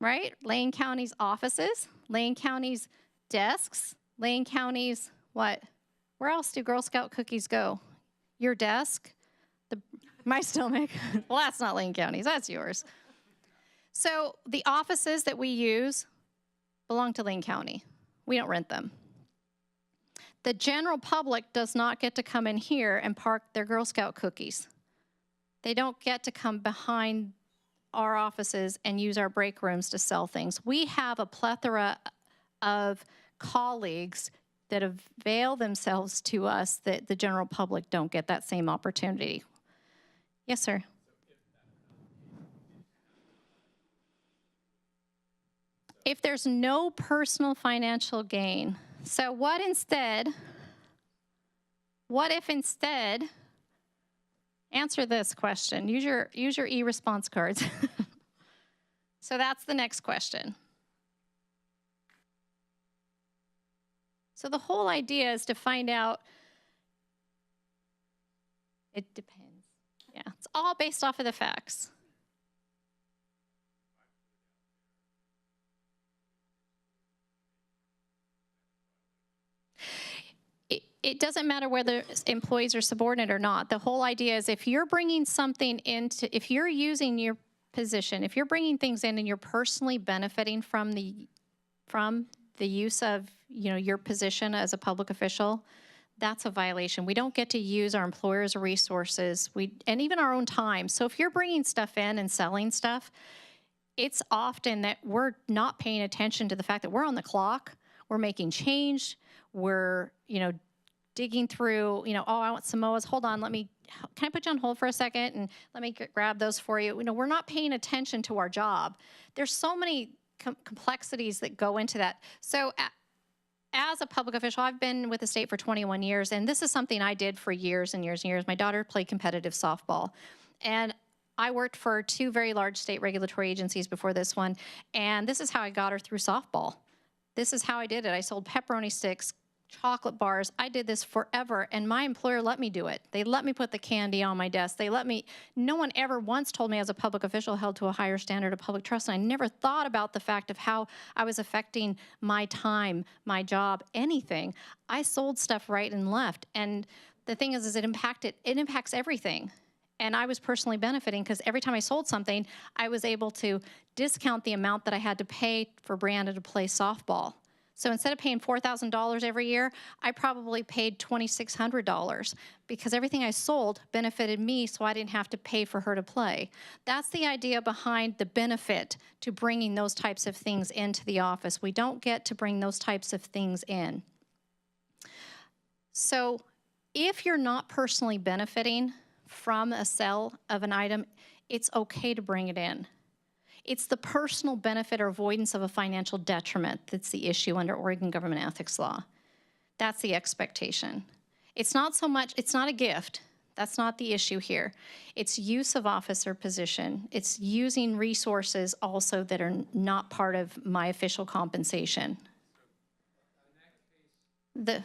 Right? Lane County's offices, Lane County's desks, Lane County's what? Where else do Girl Scout cookies go? Your desk, my stomach. Well, that's not Lane County's, that's yours. So the offices that we use belong to Lane County. We don't rent them. The general public does not get to come in here and park their Girl Scout cookies. They don't get to come behind our offices and use our break rooms to sell things. We have a plethora of colleagues that avail themselves to us that the general public don't get that same opportunity. Yes, sir. If there's no personal financial gain, so what if instead, answer this question. Use your e-response cards. So that's the next question. So the whole idea is to find out, it depends. Yeah, it's all based off of the facts. It doesn't matter whether employees are subordinate or not. The whole idea is if you're bringing something into, if you're using your position, if you're bringing things in and you're personally benefiting from the use of, your position as a public official, that's a violation. We don't get to use our employers' resources, and even our own time. So if you're bringing stuff in and selling stuff, it's often that we're not paying attention to the fact that we're on the clock, we're making change, we're, digging through, oh, I want Samoas. Hold on, can I put you on hold for a second and let me grab those for you? We're not paying attention to our job. There's so many complexities that go into that. So as a public official, I've been with the state for 21 years, and this is something I did for years and years and years. My daughter played competitive softball, and I worked for 2 very large state regulatory agencies before this one, and this is how I got her through softball. This is how I did it. I sold pepperoni sticks, chocolate bars. I did this forever, and my employer let me do it. They let me put the candy on my desk. They let me, no one ever once told me as a public official held to a higher standard of public trust, and I never thought about the fact of how I was affecting my time, my job, anything. I sold stuff right and left, and the thing is it impacts everything. And I was personally benefiting because every time I sold something, I was able to discount the amount that I had to pay for Brianna to play softball. So instead of paying $4,000 every year, I probably paid $2,600 because everything I sold benefited me, so I didn't have to pay for her to play. That's the idea behind the benefit to bringing those types of things into the office. We don't get to bring those types of things in. So if you're not personally benefiting from a sale of an item, it's okay to bring it in. It's the personal benefit or avoidance of a financial detriment that's the issue under Oregon government ethics law. That's the expectation. It's not so much, it's not a gift. That's not the issue here. It's use of office or position. It's using resources also that are not part of my official compensation. The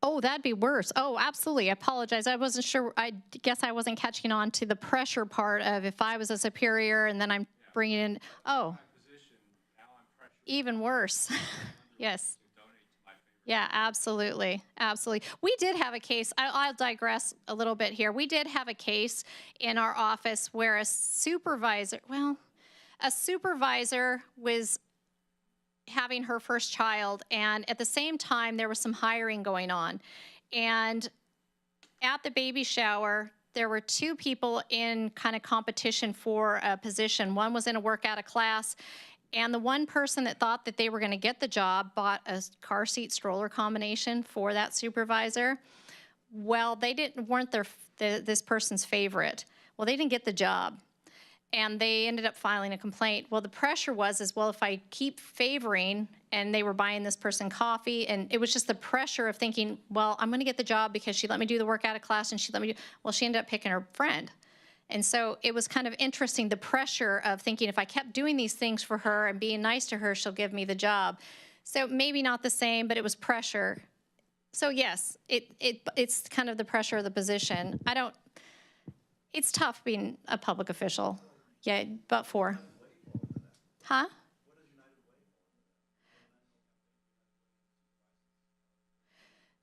Oh, that'd be worse. Oh, absolutely. I apologize. I wasn't sure. I guess I wasn't catching on to the pressure part of if I was a superior and then I'm bringing in, oh, even worse. Yes. Yeah, absolutely. Absolutely. We did have a case. I'll digress a little bit here. We did have a case in our office where a supervisor was having her first child, and at the same time there was some hiring going on, and at the baby shower there were 2 people in kind of competition for a position. One was in a work out of class, and the one person that thought that they were going to get the job bought a car seat stroller combination for that supervisor. Well, they weren't this person's favorite. Well, they didn't get the job. And they ended up filing a complaint. Well, the pressure was, well, if I keep favoring, and they were buying this person coffee, and it was just the pressure of thinking, well, I'm going to get the job because she let me do the work out of class, and she let me do, well, she ended up picking her friend. And so it was kind of interesting, the pressure of thinking if I kept doing these things for her and being nice to her, she'll give me the job. So maybe not the same, but it was pressure. So yes, it's kind of the pressure of the position. It's tough being a public official. Yeah, but for. Huh?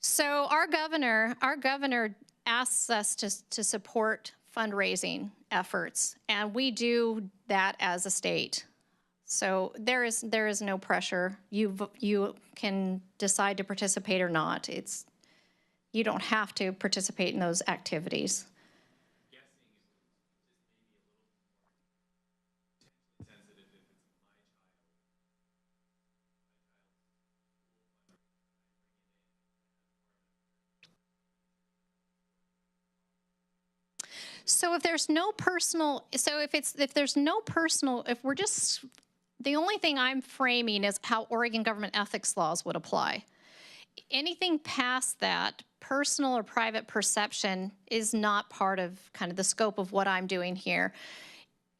So our governor asks us to support fundraising efforts, and we do that as a state. So there is no pressure. You can decide to participate or not. You don't have to participate in those activities. So if there's no personal, if we're just, the only thing I'm framing is how Oregon government ethics laws would apply. Anything past that, personal or private perception, is not part of kind of the scope of what I'm doing here.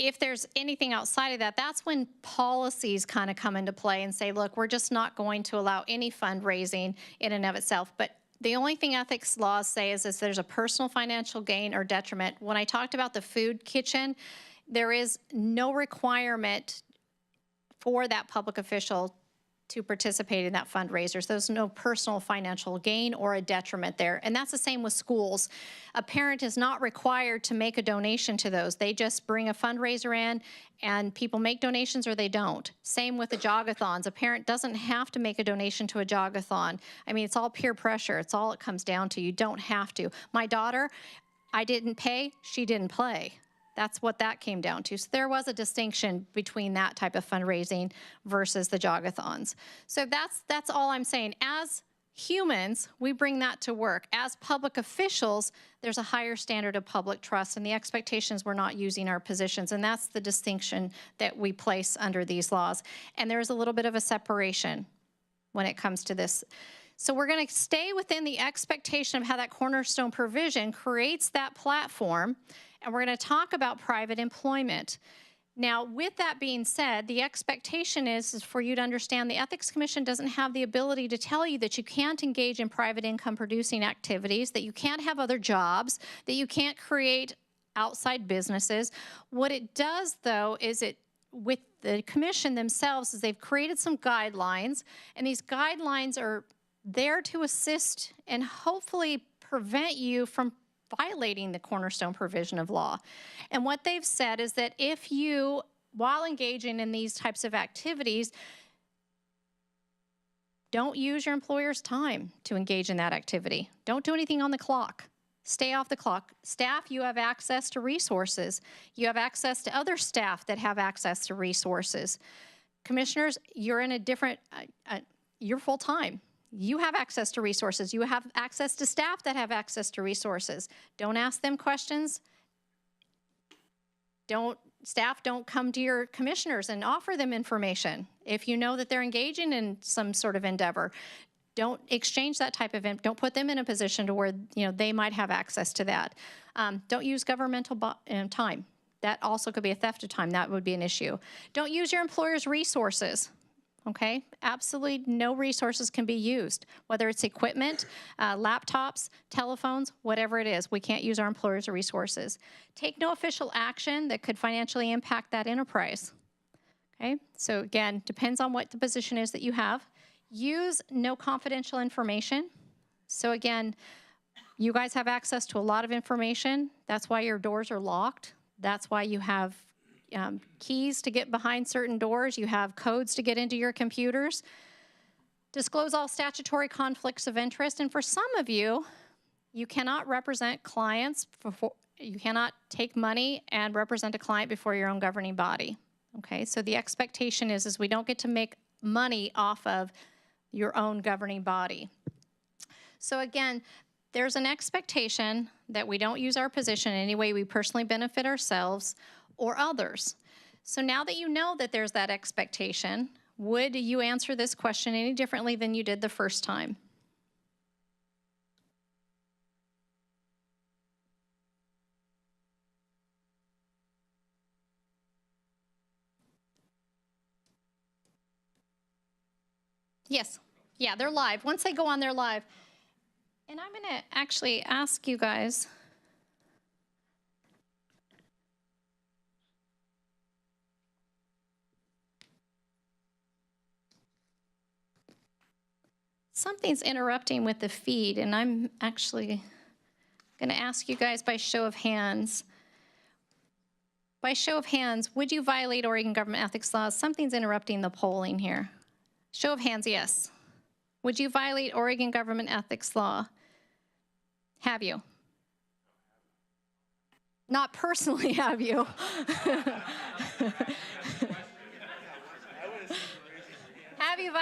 If there's anything outside of that, that's when policies kind of come into play and say, look, we're just not going to allow any fundraising in and of itself. But the only thing ethics laws say is there's a personal financial gain or detriment. When I talked about the food kitchen, there is no requirement for that public official to participate in that fundraiser. So there's no personal financial gain or a detriment there. And that's the same with schools. A parent is not required to make a donation to those. They just bring a fundraiser in, and people make donations or they don't. Same with the jogathons. A parent doesn't have to make a donation to a jogathon. I mean, it's all peer pressure. It's all it comes down to. You don't have to. My daughter, I didn't pay, she didn't play. That's what that came down to. So there was a distinction between that type of fundraising versus the jogathons. So that's all I'm saying. As humans, we bring that to work. As public officials, there's a higher standard of public trust, and the expectations we're not using our positions, and that's the distinction that we place under these laws. And there's a little bit of a separation when it comes to this. So we're going to stay within the expectation of how that cornerstone provision creates that platform, and we're going to talk about private employment. Now, with that being said, the expectation is for you to understand the Ethics Commission doesn't have the ability to tell you that you can't engage in private income producing activities, that you can't have other jobs, that you can't create outside businesses. What it does, though, is with the commission themselves, is they've created some guidelines, and these guidelines are there to assist and hopefully prevent you from violating the Cornerstone Provision of Law. And what they've said is that if you, while engaging in these types of activities, don't use your employer's time to engage in that activity. Don't do anything on the clock. Stay off the clock. Staff, you have access to resources. You have access to other staff that have access to resources. Commissioners, you're in a different, you're full-time. You have access to resources. You have access to staff that have access to resources. Don't ask them questions. Staff don't come to your commissioners and offer them information. If you know that they're engaging in some sort of endeavor, don't exchange that type of, don't put them in a position to where they might have access to that. Don't use governmental time. That also could be a theft of time. That would be an issue. Don't use your employer's resources. Okay, absolutely no resources can be used, whether it's equipment, laptops, telephones, whatever it is. We can't use our employers' resources. Take no official action that could financially impact that enterprise. Okay, so again, depends on what the position is that you have. Use no confidential information. So again, you guys have access to a lot of information. That's why your doors are locked. That's why you have keys to get behind certain doors. You have codes to get into your computers. Disclose all statutory conflicts of interest. And for some of you, you cannot represent clients. You cannot take money and represent a client before your own governing body. Okay, so the expectation is we don't get to make money off of your own governing body. So again, there's an expectation that we don't use our position in any way we personally benefit ourselves or others. So now that you know that there's that expectation, would you answer this question any differently than you did the first time? Yes. Yeah, they're live. Once they go on, they're live. And I'm going to actually ask you guys, something's interrupting with the feed, and I'm actually going to ask you guys by show of hands. By show of hands, would you violate Oregon government ethics laws? Something's interrupting the polling here. Show of hands, yes. Would you violate Oregon government ethics law? Have you? Not personally, have you? Have you,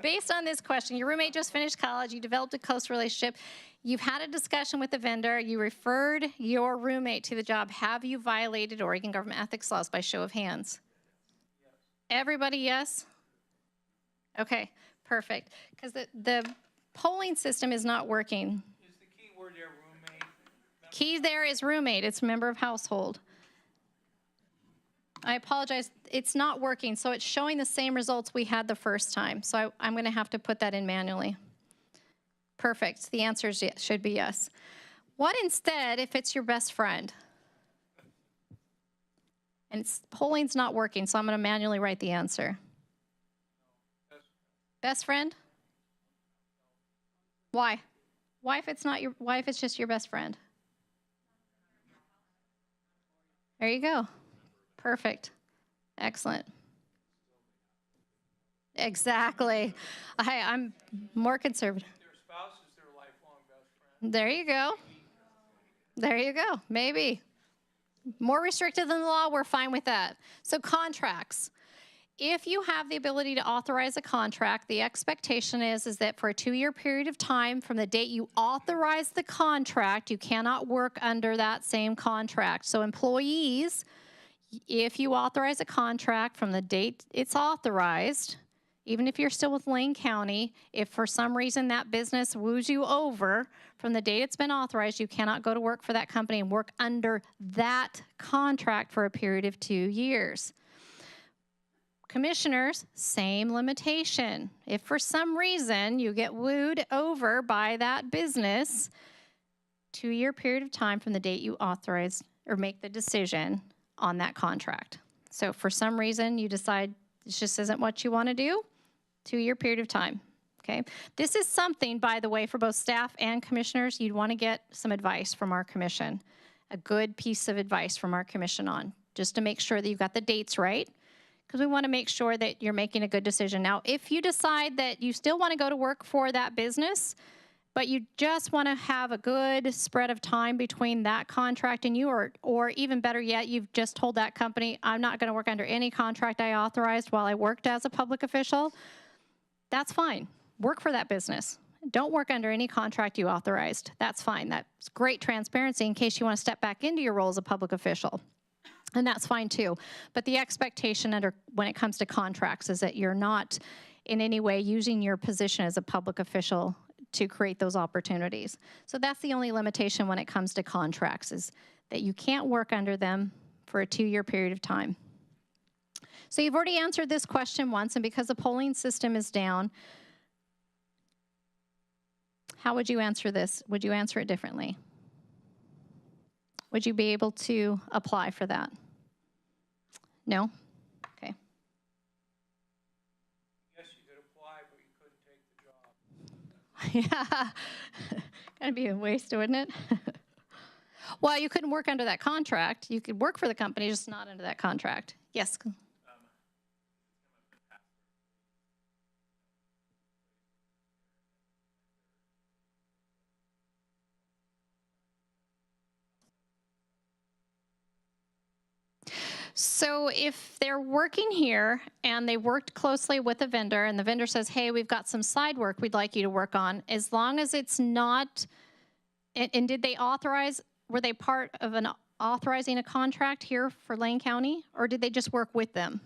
based on this question, your roommate just finished college, you developed a close relationship, you've had a discussion with the vendor, you referred your roommate to the job. Have you violated Oregon government ethics laws by show of hands? Yes. Everybody, yes? Okay, perfect. Because the polling system is not working. Is the key word there roommate? Key there is roommate. It's member of household. I apologize. It's not working, so it's showing the same results we had the first time. So I'm going to have to put that in manually. Perfect. The answer should be yes. What instead if it's your best friend? And polling's not working, so I'm going to manually write the answer. Best friend? Why? Why if it's just your best friend? There you go. Perfect. Excellent. Exactly. I'm more conservative. Their spouse is their lifelong best friend. There you go. There you go. Maybe. More restrictive than the law, we're fine with that. So contracts. If you have the ability to authorize a contract, the expectation is that for a 2-year period of time from the date you authorize the contract, you cannot work under that same contract. So employees, if you authorize a contract from the date it's authorized, even if you're still with Lane County, if for some reason that business woos you over, from the date it's been authorized, you cannot go to work for that company and work under that contract for a period of 2 years. Commissioners, same limitation. If for some reason you get wooed over by that business, 2-year period of time from the date you authorize or make the decision on that contract. So if for some reason you decide this just isn't what you want to do, 2-year period of time. Okay. This is something, by the way, for both staff and commissioners, you'd want to get some advice from our commission, a good piece of advice from our commission on, just to make sure that you've got the dates right, because we want to make sure that you're making a good decision. Now, if you decide that you still want to go to work for that business, but you just want to have a good spread of time between that contract and you, or even better yet, you've just told that company, I'm not going to work under any contract I authorized while I worked as a public official, that's fine. Work for that business. Don't work under any contract you authorized. That's fine. That's great transparency in case you want to step back into your role as a public official. And that's fine too. But the expectation when it comes to contracts is that you're not in any way using your position as a public official to create those opportunities. So that's the only limitation when it comes to contracts, is that you can't work under them for a 2-year period of time. So you've already answered this question once, and because the polling system is down, how would you answer this? Would you answer it differently? Would you be able to apply for that? No? Okay. Yes, you could apply, but you couldn't take the job. Yeah. Kind of be a waste, wouldn't it? Well, you couldn't work under that contract. You could work for the company, just not under that contract. Yes? So if they're working here and they worked closely with a vendor and the vendor says, hey, we've got some side work we'd like you to work on, as long as it's not, and did they authorize, were they part of an authorizing a contract here for Lane County, or did they just work with them?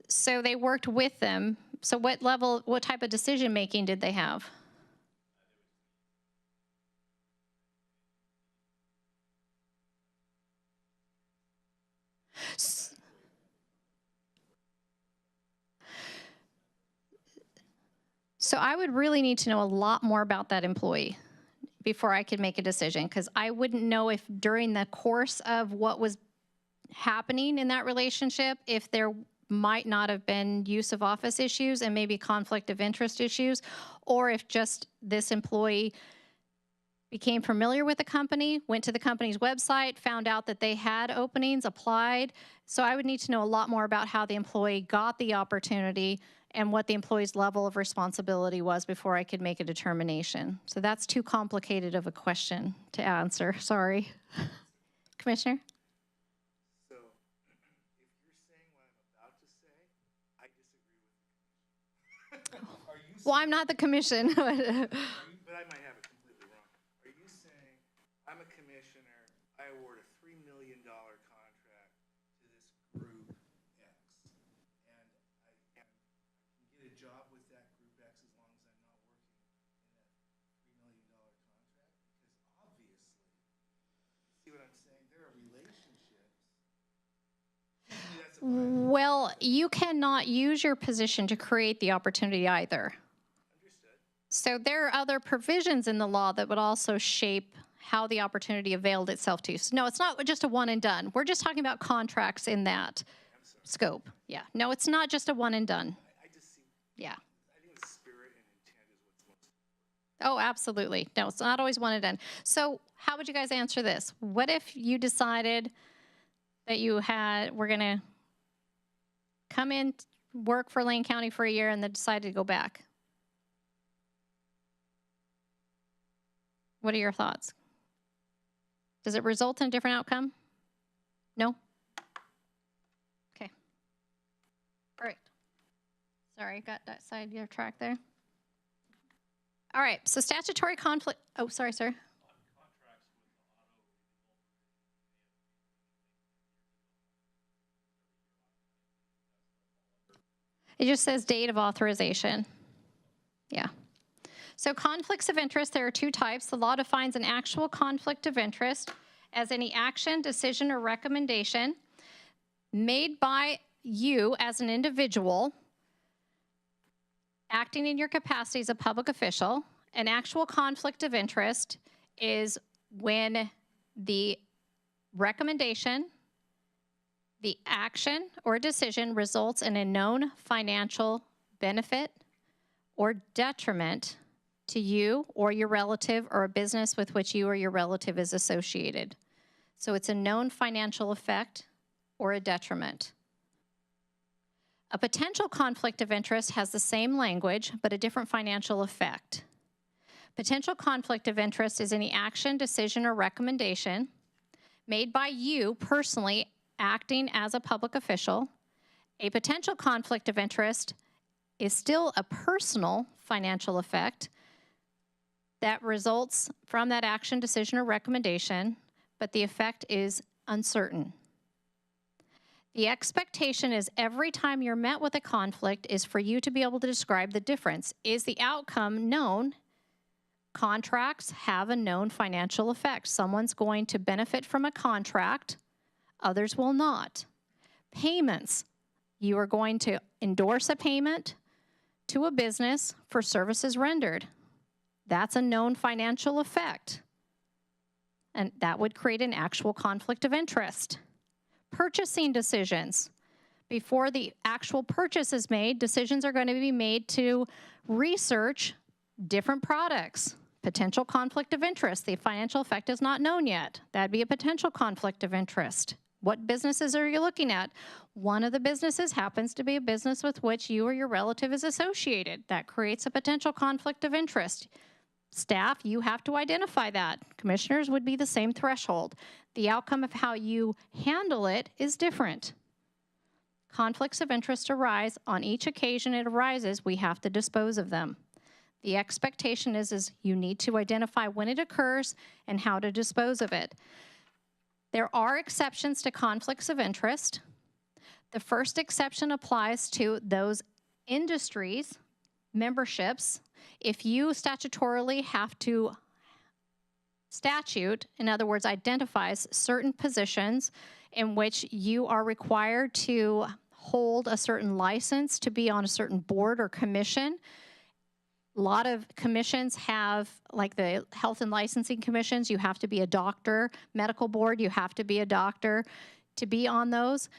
So they worked with them. So what level, what type of decision making did they have? So I would really need to know a lot more about that employee before I could make a decision, because I wouldn't know if during the course of what was happening in that relationship, if there might not have been use of office issues and maybe conflict of interest issues, or if just this employee became familiar with the company, went to the company's website, found out that they had openings, applied. So I would need to know a lot more about how the employee got the opportunity and what the employee's level of responsibility was before I could make a determination. So that's too complicated of a question to answer, sorry. Commissioner? So, if you're saying what I'm about to say, I disagree with the commission. Are you Well, I'm not the commission. but I might have it completely wrong. Are you saying, I'm a commissioner, I award a $3 million contract to this group X, and I can get a job with that group X as long as I'm not working in that $3 million contract? Because obviously, see what I'm saying? There are relationships. That's a violation. Well, you cannot use your position to create the opportunity either. Understood. So there are other provisions in the law that would also shape how the opportunity availed itself to you. So no, it's not just a one and done. We're just talking about contracts in that scope. Yeah. No, it's not just a one and done. I just see, Yeah. I think the spirit and intent is what's most important. Oh, absolutely. No, it's not always one and done. So how would you guys answer this? What if you decided that we're going to come in, work for Lane County for a year, and then decided to go back? What are your thoughts? Does it result in a different outcome? No? Okay. Great. Sorry, got that side of your track there. All right, so statutory conflict. Oh, sorry, sir. It just says date of authorization. Yeah. So conflicts of interest, there are two types. The law defines an actual conflict of interest as any action, decision, or recommendation made by you as an individual acting in your capacity as a public official. An actual conflict of interest is when the recommendation, the action or decision results in a known financial benefit or detriment to you or your relative or a business with which you or your relative is associated. So it's a known financial effect or a detriment. A potential conflict of interest has the same language, but a different financial effect. Potential conflict of interest is any action, decision, or recommendation made by you personally acting as a public official. A potential conflict of interest is still a personal financial effect that results from that action, decision, or recommendation, but the effect is uncertain. The expectation is every time you're met with a conflict is for you to be able to describe the difference. Is the outcome known? Contracts have a known financial effect. Someone's going to benefit from a contract, others will not. Payments, you are going to endorse a payment to a business for services rendered. That's a known financial effect, and that would create an actual conflict of interest. Purchasing decisions. Before the actual purchase is made, decisions are going to be made to research different products. Potential conflict of interest. The financial effect is not known yet. That'd be a potential conflict of interest. What businesses are you looking at? One of the businesses happens to be a business with which you or your relative is associated. That creates a potential conflict of interest. Staff, you have to identify that. Commissioners would be the same threshold. The outcome of how you handle it is different. Conflicts of interest arise. On each occasion it arises, we have to dispose of them. The expectation is you need to identify when it occurs and how to dispose of it. There are exceptions to conflicts of interest. The first exception applies to those industries, memberships. If you statutorily have to statute, in other words, identifies certain positions in which you are required to hold a certain license to be on a certain board or commission. A lot of commissions have, like the health and licensing commissions, you have to be a doctor. Medical board, you have to be a doctor to be on those.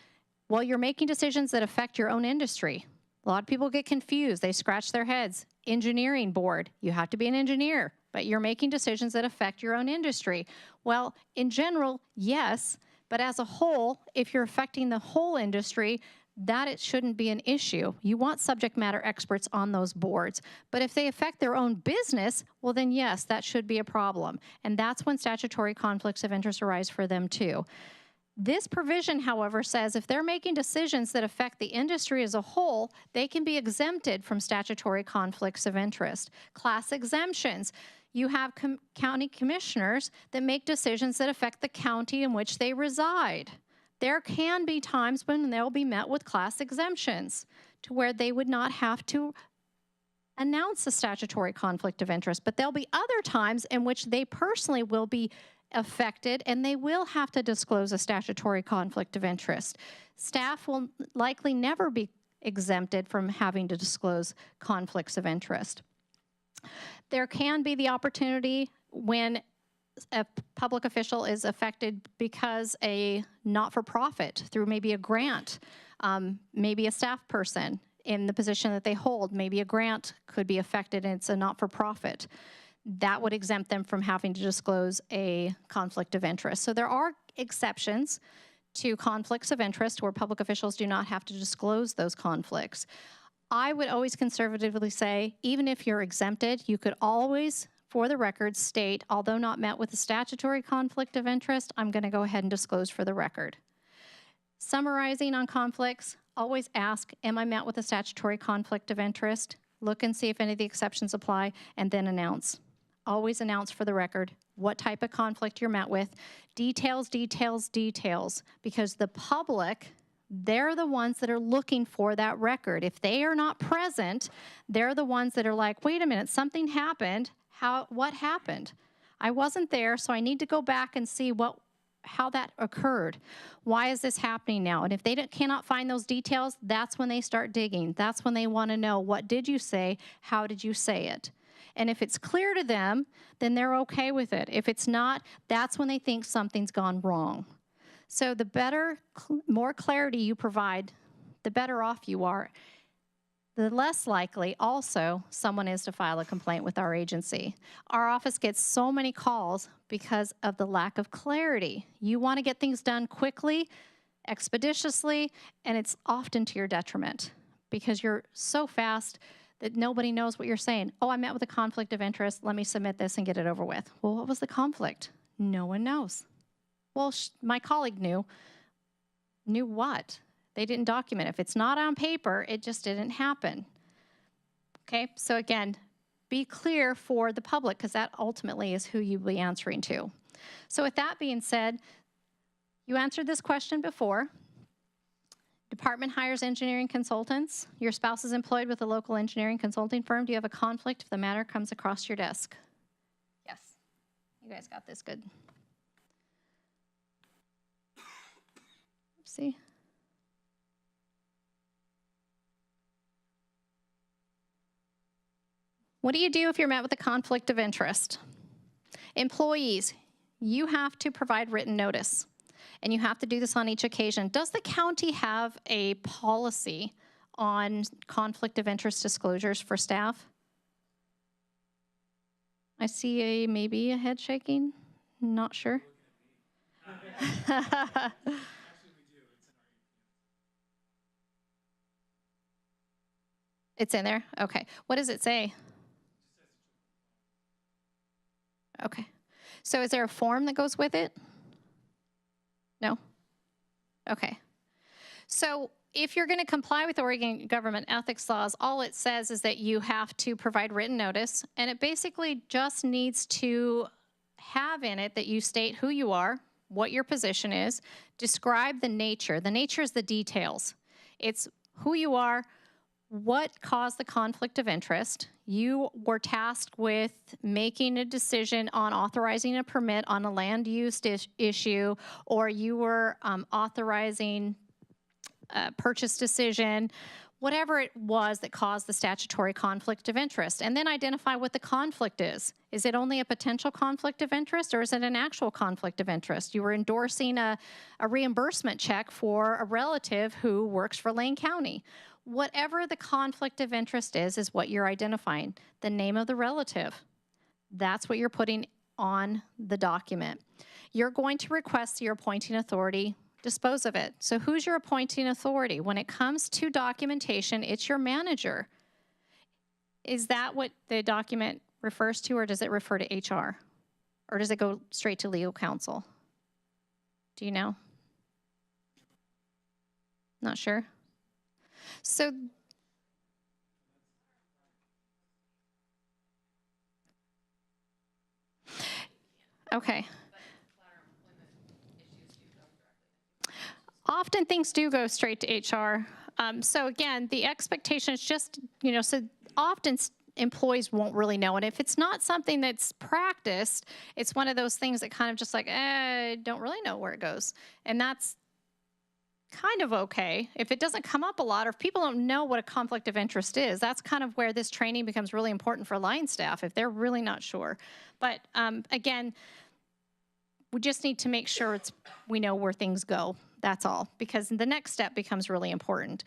Well, you're making decisions that affect your own industry. A lot of people get confused. They scratch their heads. Engineering board, you have to be an engineer, but you're making decisions that affect your own industry. Well, in general, yes, but as a whole, if you're affecting the whole industry, that it shouldn't be an issue. You want subject matter experts on those boards. But if they affect their own business, well then yes, that should be a problem. And that's when statutory conflicts of interest arise for them too. This provision, however, says if they're making decisions that affect the industry as a whole, they can be exempted from statutory conflicts of interest. Class exemptions. You have county commissioners that make decisions that affect the county in which they reside. There can be times when they'll be met with class exemptions to where they would not have to announce a statutory conflict of interest, but there'll be other times in which they personally will be affected and they will have to disclose a statutory conflict of interest. Staff will likely never be exempted from having to disclose conflicts of interest. There can be the opportunity when a public official is affected because a not-for-profit, through maybe a grant, maybe a staff person in the position that they hold, maybe a grant could be affected and it's a not-for-profit. That would exempt them from having to disclose a conflict of interest. So there are exceptions to conflicts of interest where public officials do not have to disclose those conflicts. I would always conservatively say, even if you're exempted, you could always for the record, state, although not met with a statutory conflict of interest, I'm going to go ahead and disclose for the record. Summarizing on conflicts, always ask, am I met with a statutory conflict of interest? Look and see if any of the exceptions apply, and then announce. Always announce for the record what type of conflict you're met with. Details, details, details, because the public, they're the ones that are looking for that record. If they are not present, they're the ones that are like, wait a minute, something happened. What happened? I wasn't there, so I need to go back and see how that occurred. Why is this happening now? And if they cannot find those details, that's when they start digging. That's when they want to know, what did you say? How did you say it? And if it's clear to them, then they're okay with it. If it's not, that's when they think something's gone wrong. So the better, more clarity you provide, the better off you are. The less likely also someone is to file a complaint with our agency. Our office gets so many calls because of the lack of clarity. You want to get things done quickly, expeditiously, and it's often to your detriment because you're so fast that nobody knows what you're saying. Oh, I met with a conflict of interest. Let me submit this and get it over with. Well, what was the conflict? No one knows. Well, my colleague knew. Knew what? They didn't document it. If it's not on paper, it just didn't happen. Okay, so again, be clear for the public because that ultimately is who you'll be answering to. So with that being said, you answered this question before. Department hires engineering consultants. Your spouse is employed with a local engineering consulting firm. Do you have a conflict if the matter comes across your desk? Yes. You guys got this good. See? What do you do if you're met with a conflict of interest? Employees, you have to provide written notice, and you have to do this on each occasion. Does the county have a policy on conflict of interest disclosures for staff? I see maybe a head shaking. Not sure. It's in there? Okay. What does it say? Okay. So is there a form that goes with it? No? Okay. So if you're going to comply with Oregon government ethics laws, all it says is that you have to provide written notice, and it basically just needs to have in it that you state who you are, what your position is, describe the nature. The nature is the details. It's who you are, what caused the conflict of interest. You were tasked with making a decision on authorizing a permit on a land use issue, or you were authorizing a purchase decision, whatever it was that caused the statutory conflict of interest. And then identify what the conflict is. Is it only a potential conflict of interest, or is it an actual conflict of interest? You were endorsing a reimbursement check for a relative who works for Lane County. Whatever the conflict of interest is what you're identifying. The name of the relative, that's what you're putting on the document. You're going to request your appointing authority dispose of it. So who's your appointing authority? When it comes to documentation, it's your manager. Is that what the document refers to, or does it refer to HR? Or does it go straight to legal counsel? Do you know? Not sure? So, okay. Often things do go straight to HR. So again, the expectation is just, so often employees won't really know. And if it's not something that's practiced, it's one of those things that kind of just like, don't really know where it goes. And that's kind of okay. If it doesn't come up a lot, or if people don't know what a conflict of interest is, that's kind of where this training becomes really important for line staff, if they're really not sure. But again, we just need to make sure we know where things go. That's all, because the next step becomes really important.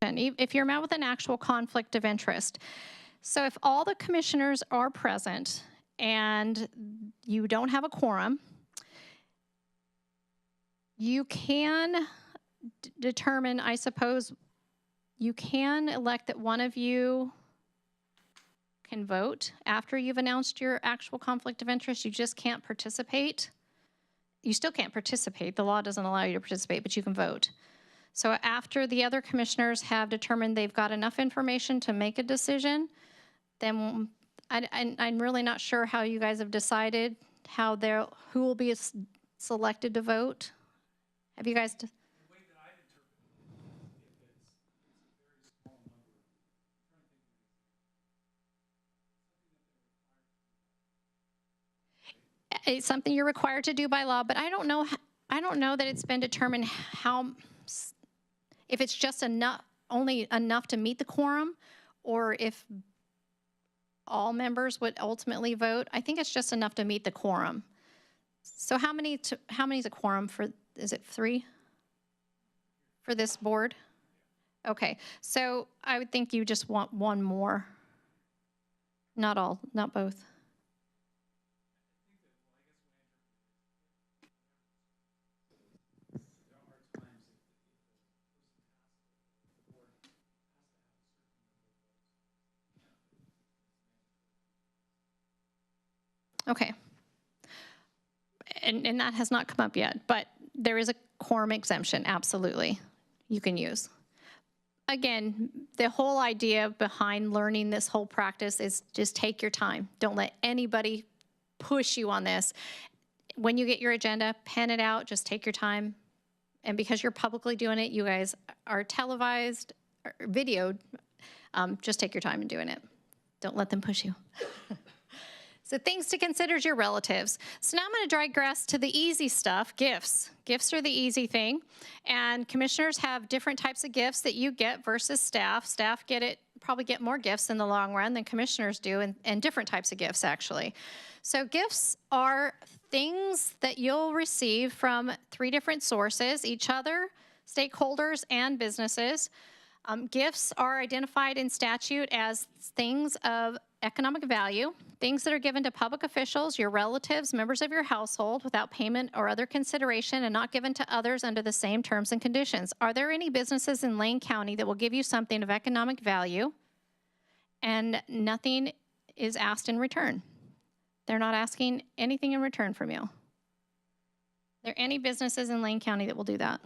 if you're met with an actual conflict of interest. So if all the commissioners are present and you don't have a quorum, you can determine, I suppose, you can elect that one of you can vote after you've announced your actual conflict of interest. You just can't participate. You still can't participate. The law doesn't allow you to participate, but you can vote. So after the other commissioners have determined they've got enough information to make a decision, then I'm really not sure how you guys have decided who will be selected to vote. Have you guys? The way that I interpret it, if it's a very small number, It's something you're required to do by law, but I don't know that it's been determined if it's just only enough to meet the quorum, or if all members would ultimately vote. I think it's just enough to meet the quorum. So how many is a quorum for? Is it 3 for this board? Okay, so I would think you just want one more. Not all, not both. Okay. And that has not come up yet, but there is a quorum exemption, absolutely, you can use. Again, the whole idea behind learning this whole practice is just take your time. Don't let anybody push you on this. When you get your agenda, pen it out, just take your time. And because you're publicly doing it, you guys are televised, or videoed, just take your time in doing it. Don't let them push you. So things to consider is your relatives. So now I'm going to digress to the easy stuff, gifts. Gifts are the easy thing. And commissioners have different types of gifts that you get versus staff. Staff probably get more gifts in the long run than commissioners do, and different types of gifts, actually. So gifts are things that you'll receive from 3 different sources: each other, stakeholders, and businesses. Gifts are identified in statute as things of economic value, things that are given to public officials, your relatives, members of your household, without payment or other consideration, and not given to others under the same terms and conditions. Are there any businesses in Lane County that will give you something of economic value and nothing is asked in return? They're not asking anything in return from you. Are there any businesses in Lane County that will do that?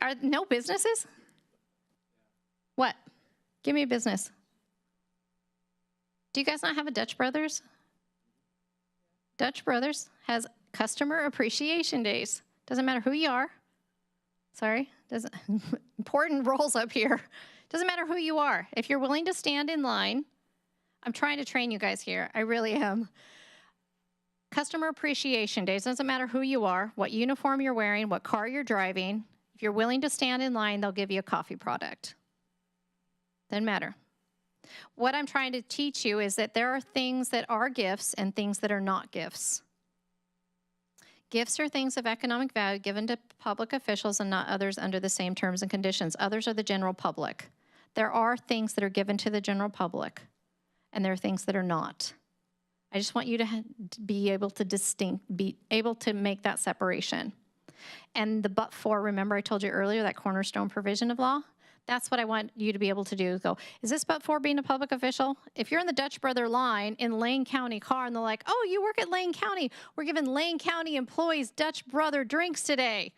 Are no businesses? What? Give me a business. Do you guys not have a Dutch Brothers? Dutch Brothers has customer appreciation days. Doesn't matter who you are. Sorry, doesn't important roles up here. Doesn't matter who you are. If you're willing to stand in line, I'm trying to train you guys here. I really am. Customer appreciation days. Doesn't matter who you are, what uniform you're wearing, what car you're driving. If you're willing to stand in line, they'll give you a coffee product. Doesn't matter. What I'm trying to teach you is that there are things that are gifts and things that are not gifts. Gifts are things of economic value given to public officials and not others under the same terms and conditions. Others are the general public. There are things that are given to the general public, and there are things that are not. I just want you to be able to make that separation. And the but for, remember I told you earlier, that Cornerstone Provision of Law? That's what I want you to be able to do. Go, is this but for being a public official? If you're in the Dutch Brother line in Lane County car and they're like, oh, you work at Lane County. We're giving Lane County employees Dutch Brother drinks today.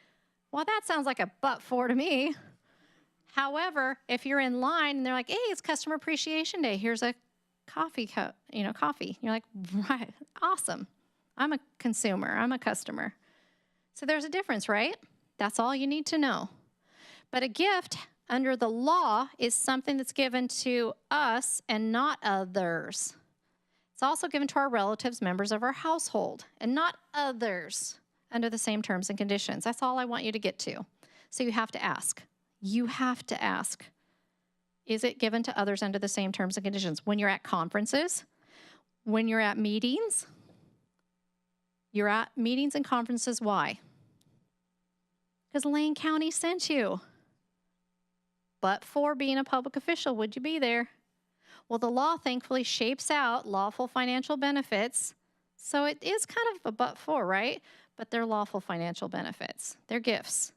Well, that sounds like a but for to me. However, if you're in line and they're like, hey, it's Customer Appreciation Day. Here's a coffee cup, coffee. You're like, right, awesome. I'm a consumer. I'm a customer. So there's a difference, right? That's all you need to know. But a gift under the law is something that's given to us and not others. It's also given to our relatives, members of our household, and not others under the same terms and conditions. That's all I want you to get to. So you have to ask. You have to ask. Is it given to others under the same terms and conditions? When you're at conferences, When you're at meetings, you're at meetings and conferences. Why? Because Lane County sent you. But for being a public official, would you be there? Well, the law thankfully shapes out lawful financial benefits. So it is kind of a but for, right? But they're lawful financial benefits. They're gifts.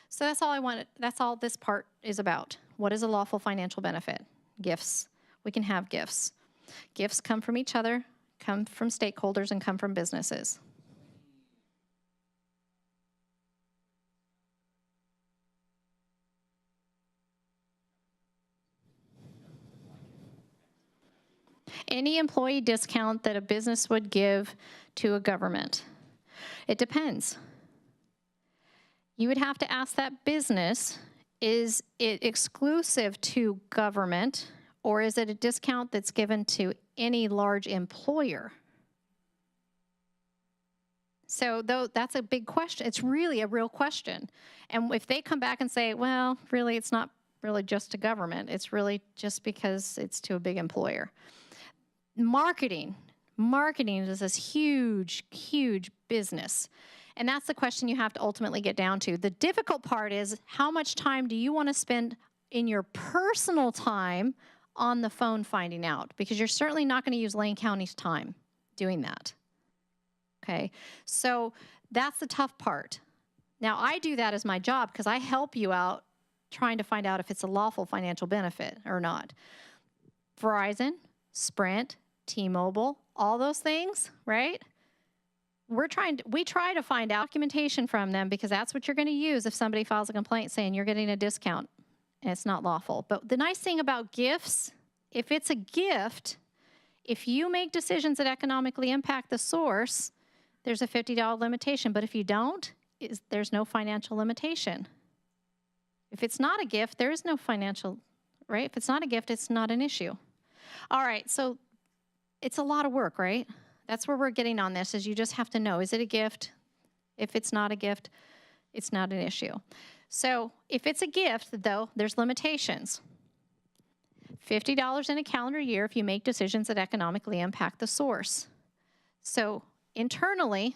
So that's all I wanted. That's all this part is about. What is a lawful financial benefit? Gifts. We can have gifts. Gifts come from each other, come from stakeholders, and come from businesses. Any employee discount that a business would give to a government. It depends. You would have to ask that business, is it exclusive to government, or is it a discount that's given to any large employer? So though that's a big question. It's really a real question. And if they come back and say, well, really, it's not really just to government. It's really just because it's to a big employer. Marketing is this huge, huge business. And that's the question you have to ultimately get down to. The difficult part is, how much time do you want to spend in your personal time on the phone finding out? Because you're certainly not going to use Lane County's time doing that. Okay, so that's the tough part. Now, I do that as my job because I help you out trying to find out if it's a lawful financial benefit or not. Verizon, Sprint, T-Mobile, all those things, right? We try to find out documentation from them because that's what you're going to use if somebody files a complaint saying you're getting a discount and it's not lawful. But the nice thing about gifts, if it's a gift, if you make decisions that economically impact the source, there's a $50 limitation. But if you don't, there's no financial limitation. If it's not a gift, there is no financial, right? If it's not a gift, it's not an issue. All right, so it's a lot of work, right? That's where we're getting on this, is you just have to know, is it a gift? If it's not a gift, it's not an issue. So if it's a gift, though, there's limitations. $50 in a calendar year if you make decisions that economically impact the source. So internally,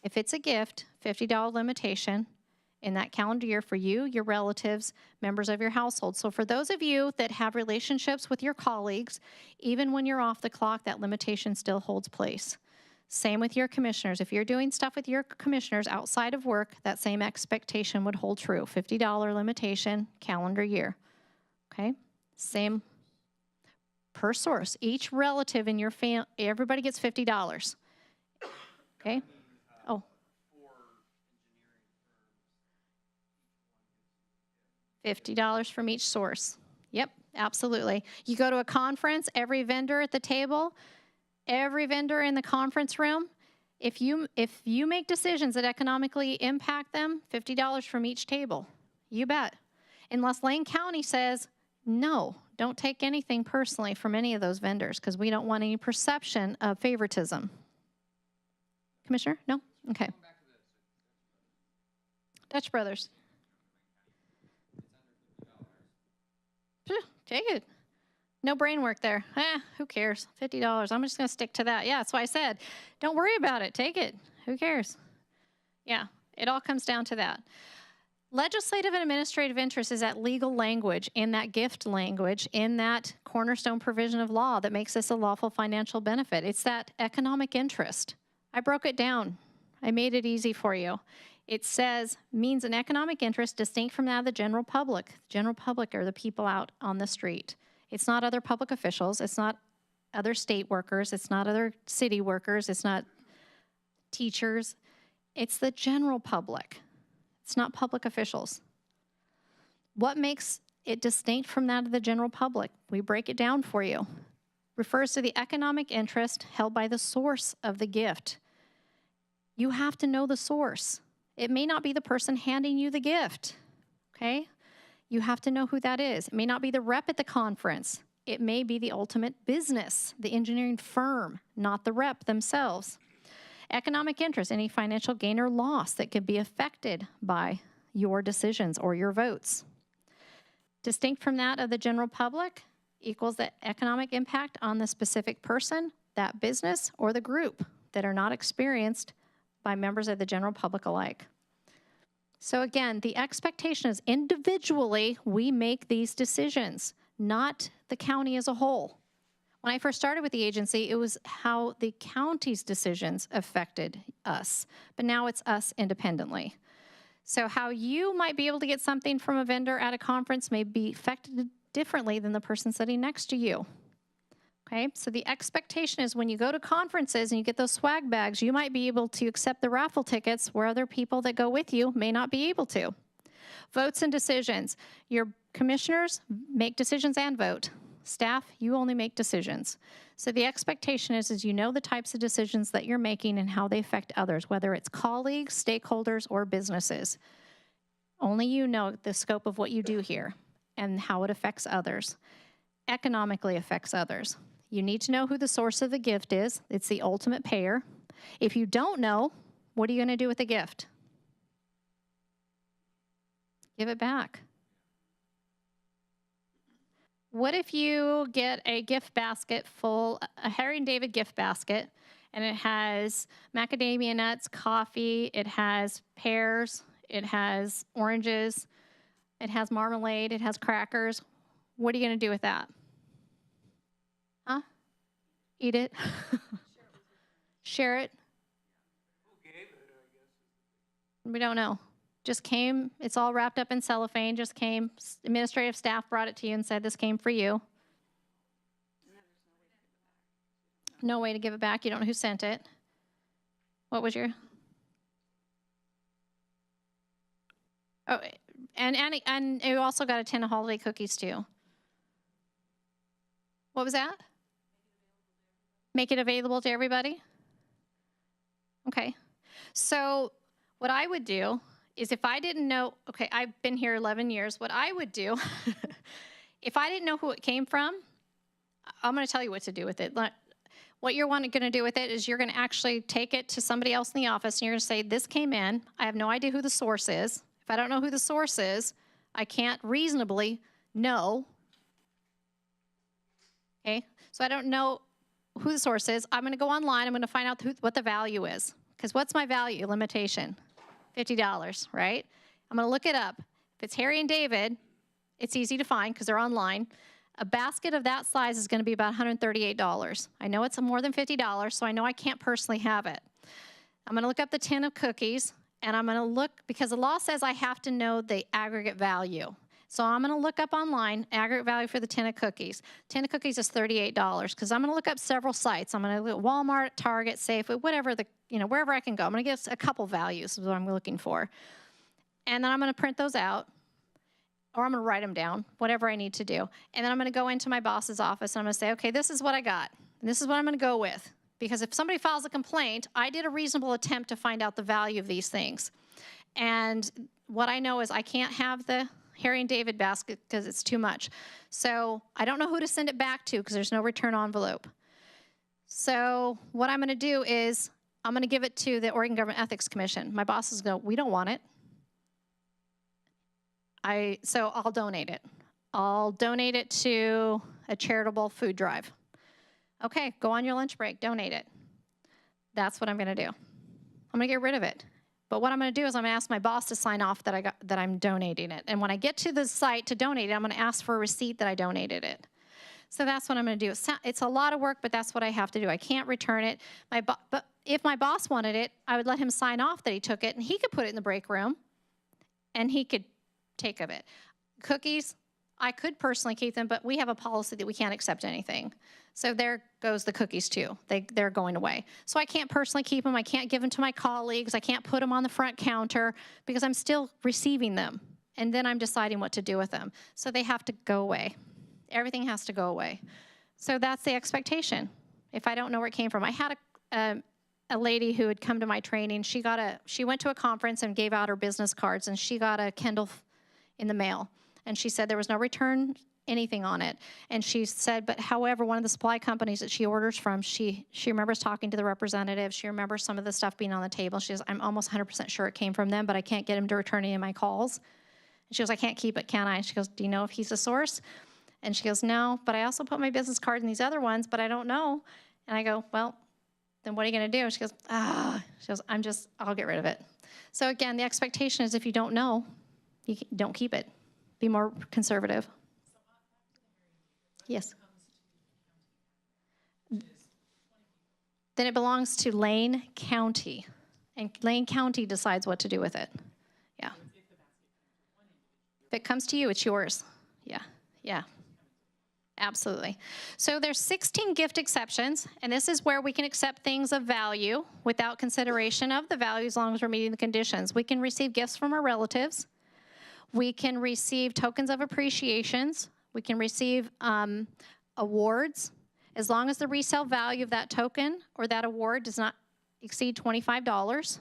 if it's a gift, $50 limitation in that calendar year for you, your relatives, members of your household. So for those of you that have relationships with your colleagues, even when you're off the clock, that limitation still holds place. Same with your commissioners. If you're doing stuff with your commissioners outside of work, that same expectation would hold true. $50 limitation, calendar year. Okay? Same per source. Each relative in your family, everybody gets $50. Okay? Oh. $50 from each source. Yep, absolutely. You go to a conference, every vendor at the table, every vendor in the conference room, if you make decisions that economically impact them, $50 from each table. You bet. Unless Lane County says, no, don't take anything personally from any of those vendors because we don't want any perception of favoritism. Commissioner? No? Okay. Dutch Brothers. Take it. No brain work there. Who cares? $50. I'm just going to stick to that. Yeah, that's why I said, don't worry about it. Take it. Who cares? Yeah, it all comes down to that. Legislative and administrative interest is that legal language, in that gift language, in that cornerstone provision of law that makes this a lawful financial benefit. It's that economic interest. I broke it down. I made it easy for you. It says, means an economic interest distinct from that of the general public. The general public are the people out on the street. It's not other public officials. It's not other state workers. It's not other city workers. It's not teachers. It's the general public. It's not public officials. What makes it distinct from that of the general public? We break it down for you. Refers to the economic interest held by the source of the gift. You have to know the source. It may not be the person handing you the gift, okay? You have to know who that is. It may not be the rep at the conference. It may be the ultimate business, the engineering firm, not the rep themselves. Economic interest, any financial gain or loss that could be affected by your decisions or your votes. Distinct from that of the general public equals the economic impact on the specific person that business or the group that are not experienced by members of the general public alike. So again, the expectation is individually we make these decisions, not the county as a whole. When I first started with the agency, it was how the county's decisions affected us, but now it's us independently. So how you might be able to get something from a vendor at a conference may be affected differently than the person sitting next to you. Okay, so the expectation is when you go to conferences and you get those swag bags, you might be able to accept the raffle tickets where other people that go with you may not be able to. Votes and decisions. Your commissioners make decisions and vote. Staff, you only make decisions. So the expectation is you know the types of decisions that you're making and how they affect others, whether it's colleagues, stakeholders, or businesses. Only you know the scope of what you do here and how it affects others. Economically affects others. You need to know who the source of the gift is. It's the ultimate payer. If you don't know, what are you going to do with the gift? Give it back. What if you get a gift basket full, a Harry and David gift basket, and it has macadamia nuts, coffee, it has pears, it has oranges, it has marmalade, it has crackers. What are you going to do with that? Huh? Eat it? Share it? Who gave it, I guess? We don't know. Just came, it's all wrapped up in cellophane, just came, administrative staff brought it to you and said this came for you. No way to give it back. You don't know who sent it. What was your? Oh, and you also got a tin of holiday cookies too. What was that? Make it available to everybody? Okay. So what I would do is if I didn't know, okay, I've been here 11 years, what I would do, if I didn't know who it came from, I'm going to tell you what to do with it. What you're going to do with it is you're going to actually take it to somebody else in the office and you're going to say, this came in. I have no idea who the source is. If I don't know who the source is, I can't reasonably know. Okay, so I don't know who the source is. I'm going to go online. I'm going to find out what the value is. Because what's my value limitation? $50, right? I'm going to look it up. If it's Harry and David, it's easy to find because they're online. A basket of that size is going to be about $138. I know it's more than $50, so I know I can't personally have it. I'm going to look up the tin of cookies, and I'm going to look, because the law says I have to know the aggregate value. So I'm going to look up online aggregate value for the tin of cookies. Tin of cookies is $38 because I'm going to look up several sites. I'm going to look at Walmart, Target, Safeway, whatever wherever I can go. I'm going to get a couple values is what I'm looking for. And then I'm going to print those out, or I'm going to write them down, whatever I need to do. And then I'm going to go into my boss's office and I'm going to say, okay, this is what I got. And this is what I'm going to go with. Because if somebody files a complaint, I did a reasonable attempt to find out the value of these things. And what I know is I can't have the Harry and David basket because it's too much. So I don't know who to send it back to because there's no return envelope. So what I'm going to do is I'm going to give it to the Oregon Government Ethics Commission. My bosses go, we don't want it. So I'll donate it. I'll donate it to a charitable food drive. Okay, go on your lunch break, donate it. That's what I'm going to do. I'm going to get rid of it. But what I'm going to do is I'm going to ask my boss to sign off that I'm donating it. And when I get to the site to donate it, I'm going to ask for a receipt that I donated it. So that's what I'm going to do. It's a lot of work, but that's what I have to do. I can't return it. But if my boss wanted it, I would let him sign off that he took it, and he could put it in the break room, and he could take of it. Cookies, I could personally keep them, but we have a policy that we can't accept anything. So there goes the cookies too. They're going away. So I can't personally keep them. I can't give them to my colleagues. I can't put them on the front counter because I'm still receiving them. And then I'm deciding what to do with them. So they have to go away. Everything has to go away. So that's the expectation. If I don't know where it came from. I had a lady who had come to my training. She went to a conference and gave out her business cards, and she got a Kindle in the mail. And she said there was no return anything on it. And she said, but however, one of the supply companies that she orders from, she remembers talking to the representative. She remembers some of the stuff being on the table. She goes, I'm almost 100% sure it came from them, but I can't get him to return any of my calls. And she goes, I can't keep it, can I? And she goes, do you know if he's the source? And she goes, no, but I also put my business card in these other ones, but I don't know. And I go, well, then what are you going to do? She goes, I'll get rid of it. So again, the expectation is if you don't know, don't keep it. Be more conservative. Yes. Then it belongs to Lane County, and Lane County decides what to do with it. Yeah. If it comes to you, it's yours. Yeah, yeah. Absolutely. So there's 16 gift exceptions, and this is where we can accept things of value without consideration of the value as long as we're meeting the conditions. We can receive gifts from our relatives. We can receive tokens of appreciations. We can receive awards as long as the resale value of that token or that award does not exceed $25.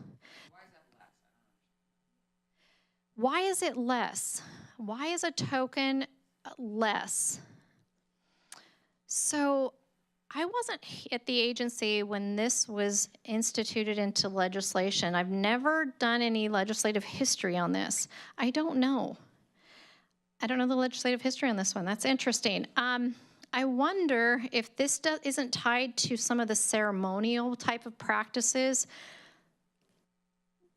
Why is it less? Why is a token less? So I wasn't at the agency when this was instituted into legislation. I've never done any legislative history on this. I don't know. I don't know the legislative history on this one. That's interesting. I wonder if this isn't tied to some of the ceremonial type of practices.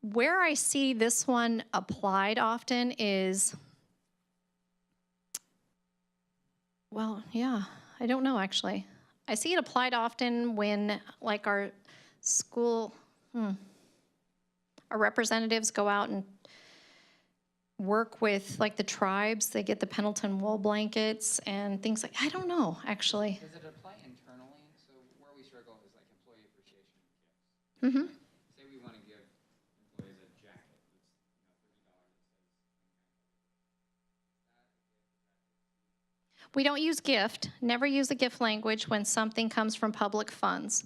Where I see this one applied often is, well, yeah. I don't know, actually. I see it applied often when, like, our school, our representatives go out and work with, like, the tribes. They get the Pendleton wool blankets and things like, I don't know, actually. Does it apply internally? So where we struggle is, like, employee appreciation gifts. Mm-hmm. Say we want to give employees a jacket that's, $30 that says. We don't use gift, never use the gift language when something comes from public funds.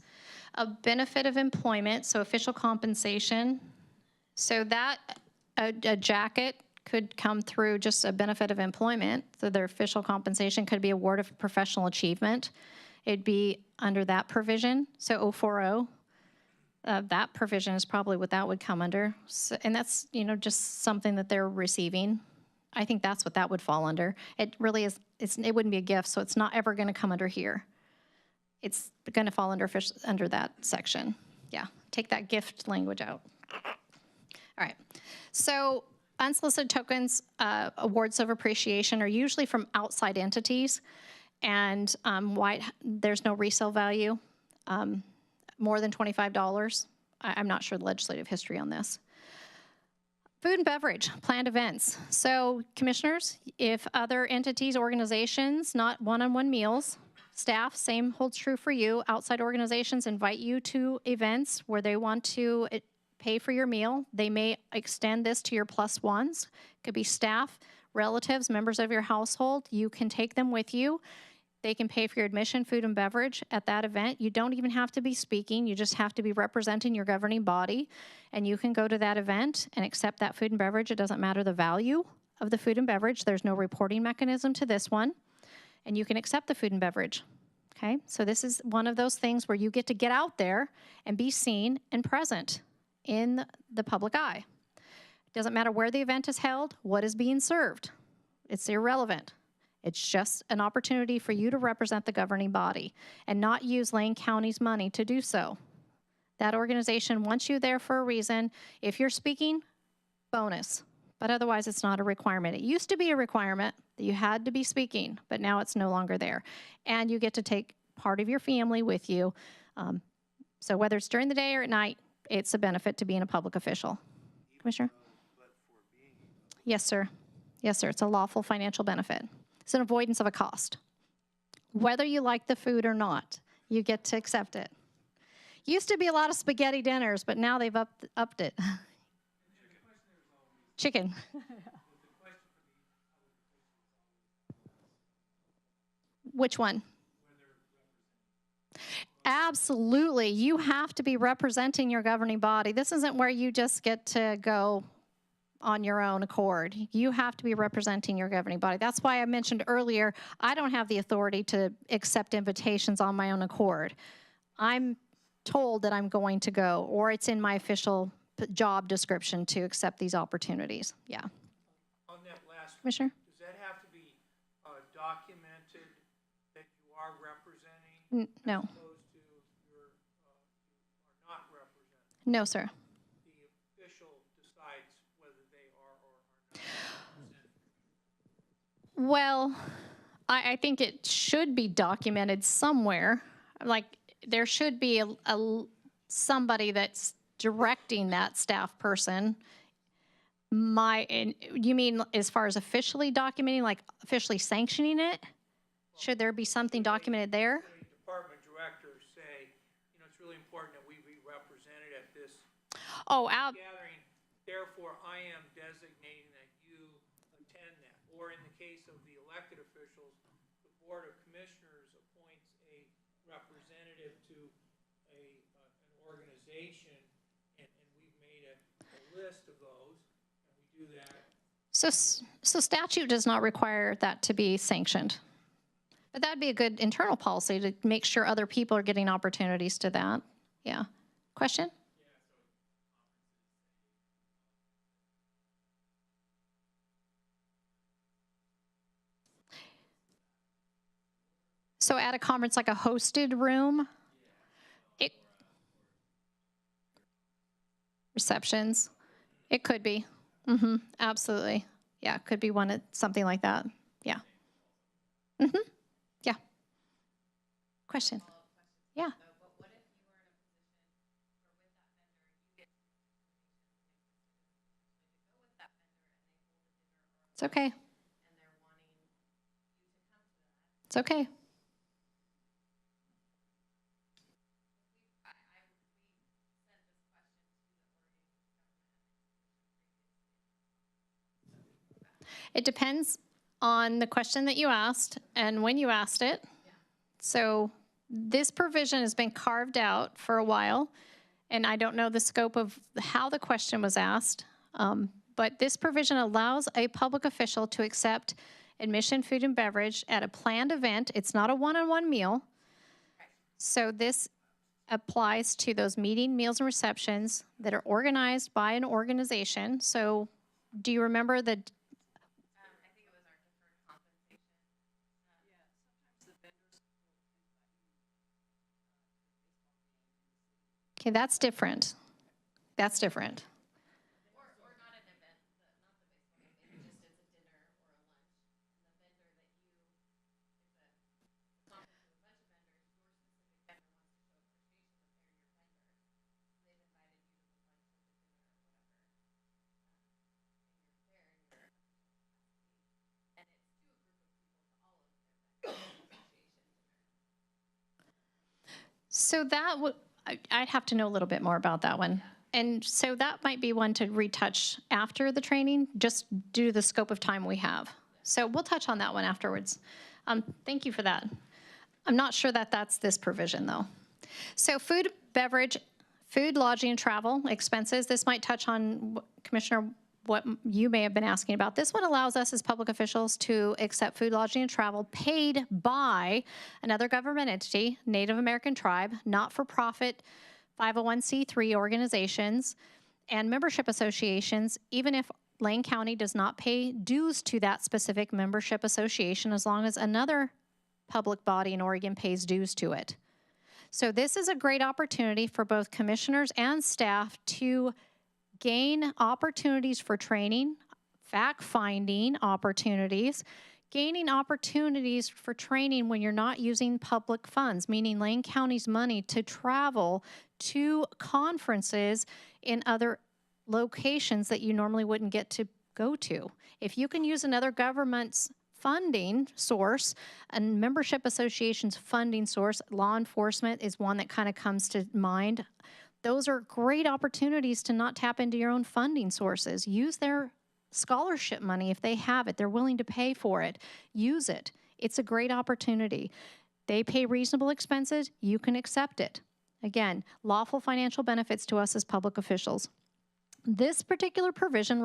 A benefit of employment, so official compensation. So that, a jacket could come through just a benefit of employment. So their official compensation could be award of professional achievement. It'd be under that provision, so 040. That provision is probably what that would come under. So, and that's, just something that they're receiving. I think that's what that would fall under. It really is, it wouldn't be a gift, so it's not ever going to come under here. It's going to fall under that section. Yeah, take that gift language out. All right, so unsolicited tokens, awards of appreciation are usually from outside entities, and there's no resale value, more than $25. I'm not sure the legislative history on this. Food and beverage, planned events. So commissioners, if other entities, organizations, not one-on-one meals, staff, same holds true for you. Outside organizations invite you to events where they want to pay for your meal. They may extend this to your plus ones. It could be staff, relatives, members of your household. You can take them with you. They can pay for your admission, food, and beverage at that event. You don't even have to be speaking. You just have to be representing your governing body, and you can go to that event and accept that food and beverage. It doesn't matter the value of the food and beverage. There's no reporting mechanism to this one, and you can accept the food and beverage. Okay, so this is one of those things where you get to get out there and be seen and present in the public eye. It doesn't matter where the event is held, what is being served. It's irrelevant. It's just an opportunity for you to represent the governing body and not use Lane County's money to do so. That organization wants you there for a reason. If you're speaking, bonus, but otherwise it's not a requirement. It used to be a requirement that you had to be speaking, but now it's no longer there. And you get to take part of your family with you. So whether it's during the day or at night, it's a benefit to being a public official. Commissioner? Yes, sir. Yes, sir. It's a lawful financial benefit. It's an avoidance of a cost. Whether you like the food or not, you get to accept it. Used to be a lot of spaghetti dinners, but now they've upped it. Chicken. Which one? Absolutely. You have to be representing your governing body. This isn't where you just get to go on your own accord. You have to be representing your governing body. That's why I mentioned earlier, I don't have the authority to accept invitations on my own accord. I'm told that I'm going to go, or it's in my official job description to accept these opportunities. Yeah. On that last, Commissioner? does that have to be documented that you are representing? No. As opposed to No, sir. The official decides whether they are or are not. Well, I think it should be documented somewhere. Like, there should be somebody that's directing that staff person. You mean as far as officially documenting, like officially sanctioning it? Should there be something documented there? The department directors say, it's really important that we be represented at this Oh, gathering, therefore I am designating that you attend that. Or in the case of the elected officials, the Board of Commissioners appoints a representative to an organization, and we've made a list of those, and we do that. so statute does not require that to be sanctioned. But that'd be a good internal policy to make sure other people are getting opportunities to that. Yeah. Question? So at a conference, like a hosted room, receptions, it could be. Absolutely. Yeah, it could be something like that. Yeah. Yeah. Question? Yeah. It's okay. It's okay. It depends on the question that you asked and when you asked it. So this provision has been carved out for a while, and I don't know the scope of how the question was asked, but this provision allows a public official to accept admission, food, and beverage at a planned event. It's not a one-on-one meal. So this applies to those meeting, meals, and receptions that are organized by an organization. So do you remember the... Okay, that's different. That's different. Or not an event, not the baseball game, maybe just as a dinner or a lunch. And the vendor that you, if a conference with a bunch of vendors, your specific vendor wants to show appreciation that they're your vendor. So they've invited you to the lunch or the dinner or whatever. And you're there and you're and it's to a group of people to all of their vendors appreciation dinner. So that would... I'd have to know a little bit more about that one. And so that might be one to retouch after the training, just due to the scope of time we have. So we'll touch on that one afterwards. Thank you for that. I'm not sure that that's this provision, though. So food, beverage, food, lodging, and travel expenses. This might touch on, Commissioner, what you may have been asking about. This one allows us as public officials to accept food, lodging, and travel paid by another government entity, Native American tribe, not-for-profit 501c3 organizations, and membership associations, even if Lane County does not pay dues to that specific membership association, as long as another public body in Oregon pays dues to it. So this is a great opportunity for both commissioners and staff to gain opportunities for training, fact-finding opportunities, gaining opportunities for training when you're not using public funds, meaning Lane County's money to travel to conferences in other locations that you normally wouldn't get to go to. If you can use another government's funding source, a membership association's funding source, law enforcement is one that kind of comes to mind. Those are great opportunities to not tap into your own funding sources. Use their scholarship money if they have it. They're willing to pay for it. Use it. It's a great opportunity. They pay reasonable expenses. You can accept it. Again, lawful financial benefits to us as public officials. This particular provision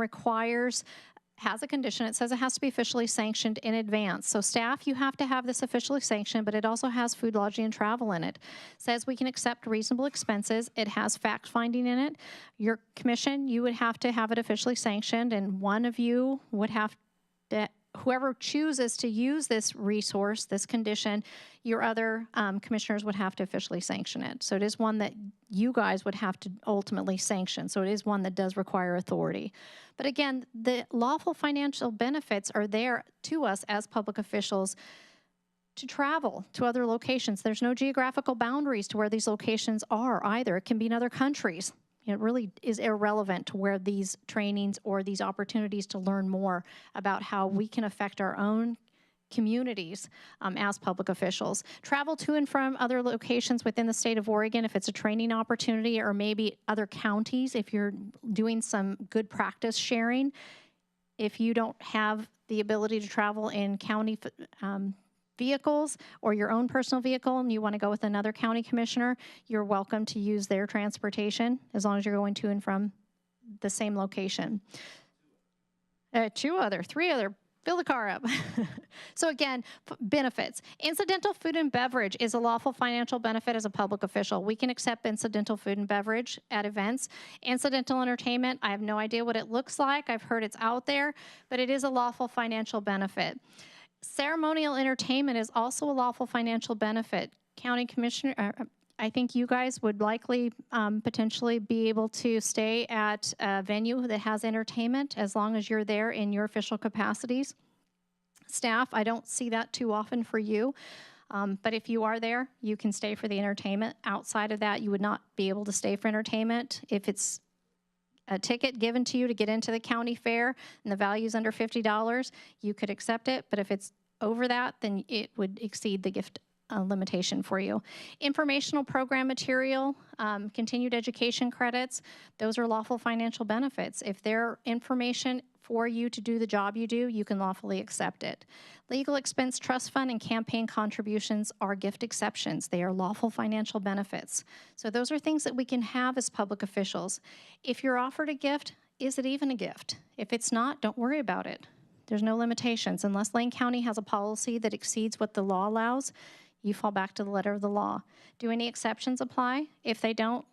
has a condition. It says it has to be officially sanctioned in advance. So staff, you have to have this officially sanctioned, but it also has food, lodging, and travel in it. It says we can accept reasonable expenses. It has fact finding in it. Your commission, you would have to have it officially sanctioned, and one of you would have to whoever chooses to use this resource, this condition, your other commissioners would have to officially sanction it. So it is one that you guys would have to ultimately sanction. So it is one that does require authority. But again, the lawful financial benefits are there to us as public officials to travel to other locations. There's no geographical boundaries to where these locations are either. It can be in other countries. It really is irrelevant to where these trainings or these opportunities to learn more about how we can affect our own communities as public officials. Travel to and from other locations within the state of Oregon if it's a training opportunity, or maybe other counties if you're doing some good practice sharing. If you don't have the ability to travel in county vehicles or your own personal vehicle and you want to go with another county commissioner, you're welcome to use their transportation as long as you're going to and from the same location. Three other, fill the car up. So again, benefits. Incidental food and beverage is a lawful financial benefit as a public official. We can accept incidental food and beverage at events. Incidental entertainment, I have no idea what it looks like. I've heard it's out there, but it is a lawful financial benefit. Ceremonial entertainment is also a lawful financial benefit. County Commissioner, I think you guys would likely potentially be able to stay at a venue that has entertainment as long as you're there in your official capacities. Staff, I don't see that too often for you, but if you are there, you can stay for the entertainment. Outside of that, you would not be able to stay for entertainment. If it's a ticket given to you to get into the county fair and the value is under $50, you could accept it. But if it's over that, then it would exceed the gift limitation for you. Informational program material, continued education credits, those are lawful financial benefits. If they're information for you to do the job you do, you can lawfully accept it. Legal expense trust fund and campaign contributions are gift exceptions. They are lawful financial benefits. So those are things that we can have as public officials. If you're offered a gift, is it even a gift? If it's not, don't worry about it. There's no limitations. Unless Lane County has a policy that exceeds what the law allows, you fall back to the letter of the law. Do any exceptions apply? If they don't,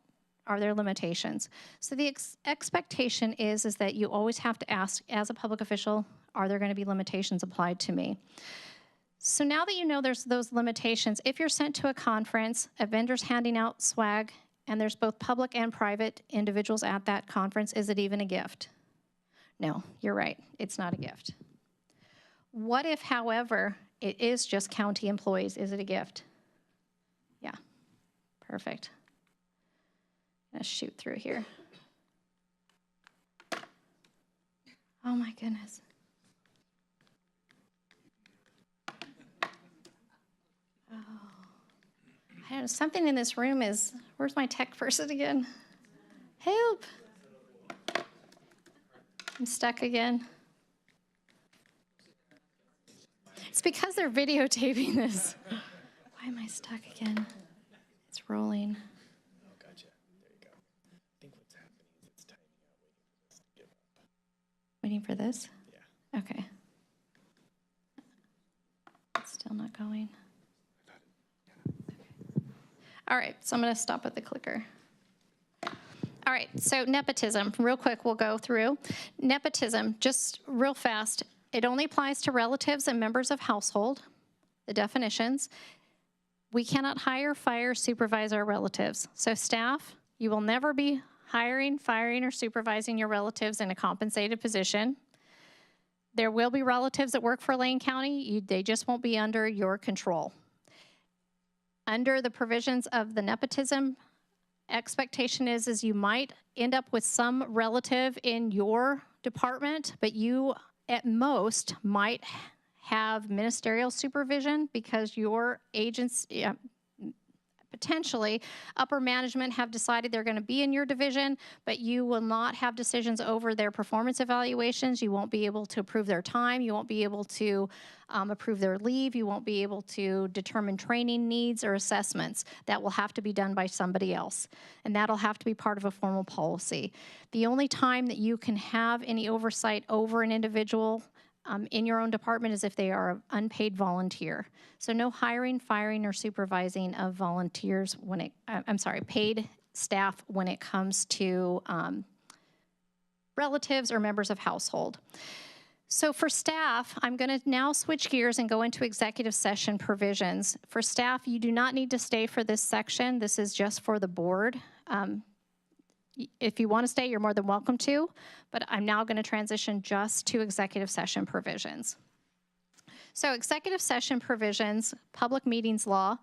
are there limitations? So the expectation is that you always have to ask, as a public official, are there going to be limitations applied to me? So now that you know there's those limitations, if you're sent to a conference, a vendor's handing out swag, and there's both public and private individuals at that conference, is it even a gift? No, you're right. It's not a gift. What if, however, it is just county employees? Is it a gift? Yeah, perfect. I'm gonna shoot through here. Oh my goodness. Oh, I don't know, something in this room is, where's my tech person again? Help. I'm stuck again. It's because they're videotaping this. Why am I stuck again? It's rolling. Oh, gotcha. There you go. I think what's happening is it's timing out, waiting for this to give up. Waiting for this? Yeah. Okay. It's still not going. Okay. All right, so I'm going to stop at the clicker. All right, so nepotism, real quick, we'll go through. Nepotism, just real fast, it only applies to relatives and members of household, the definitions. We cannot hire, fire, supervise our relatives. So staff, you will never be hiring, firing, or supervising your relatives in a compensated position. There will be relatives that work for Lane County, they just won't be under your control. Under the provisions of the nepotism, expectation is you might end up with some relative in your department, but you at most might have ministerial supervision because your agency, potentially upper management have decided they're going to be in your division, but you will not have decisions over their performance evaluations. You won't be able to approve their time. You won't be able to approve their leave. You won't be able to determine training needs or assessments. That will have to be done by somebody else, and that'll have to be part of a formal policy. The only time that you can have any oversight over an individual in your own department is if they are an unpaid volunteer. So no hiring, firing, or supervising of volunteers when it, paid staff when it comes to relatives or members of household. So for staff, I'm going to now switch gears and go into executive session provisions. For staff, you do not need to stay for this section. This is just for the board. If you want to stay, you're more than welcome to, but I'm now going to transition just to executive session provisions. So executive session provisions, public meetings law.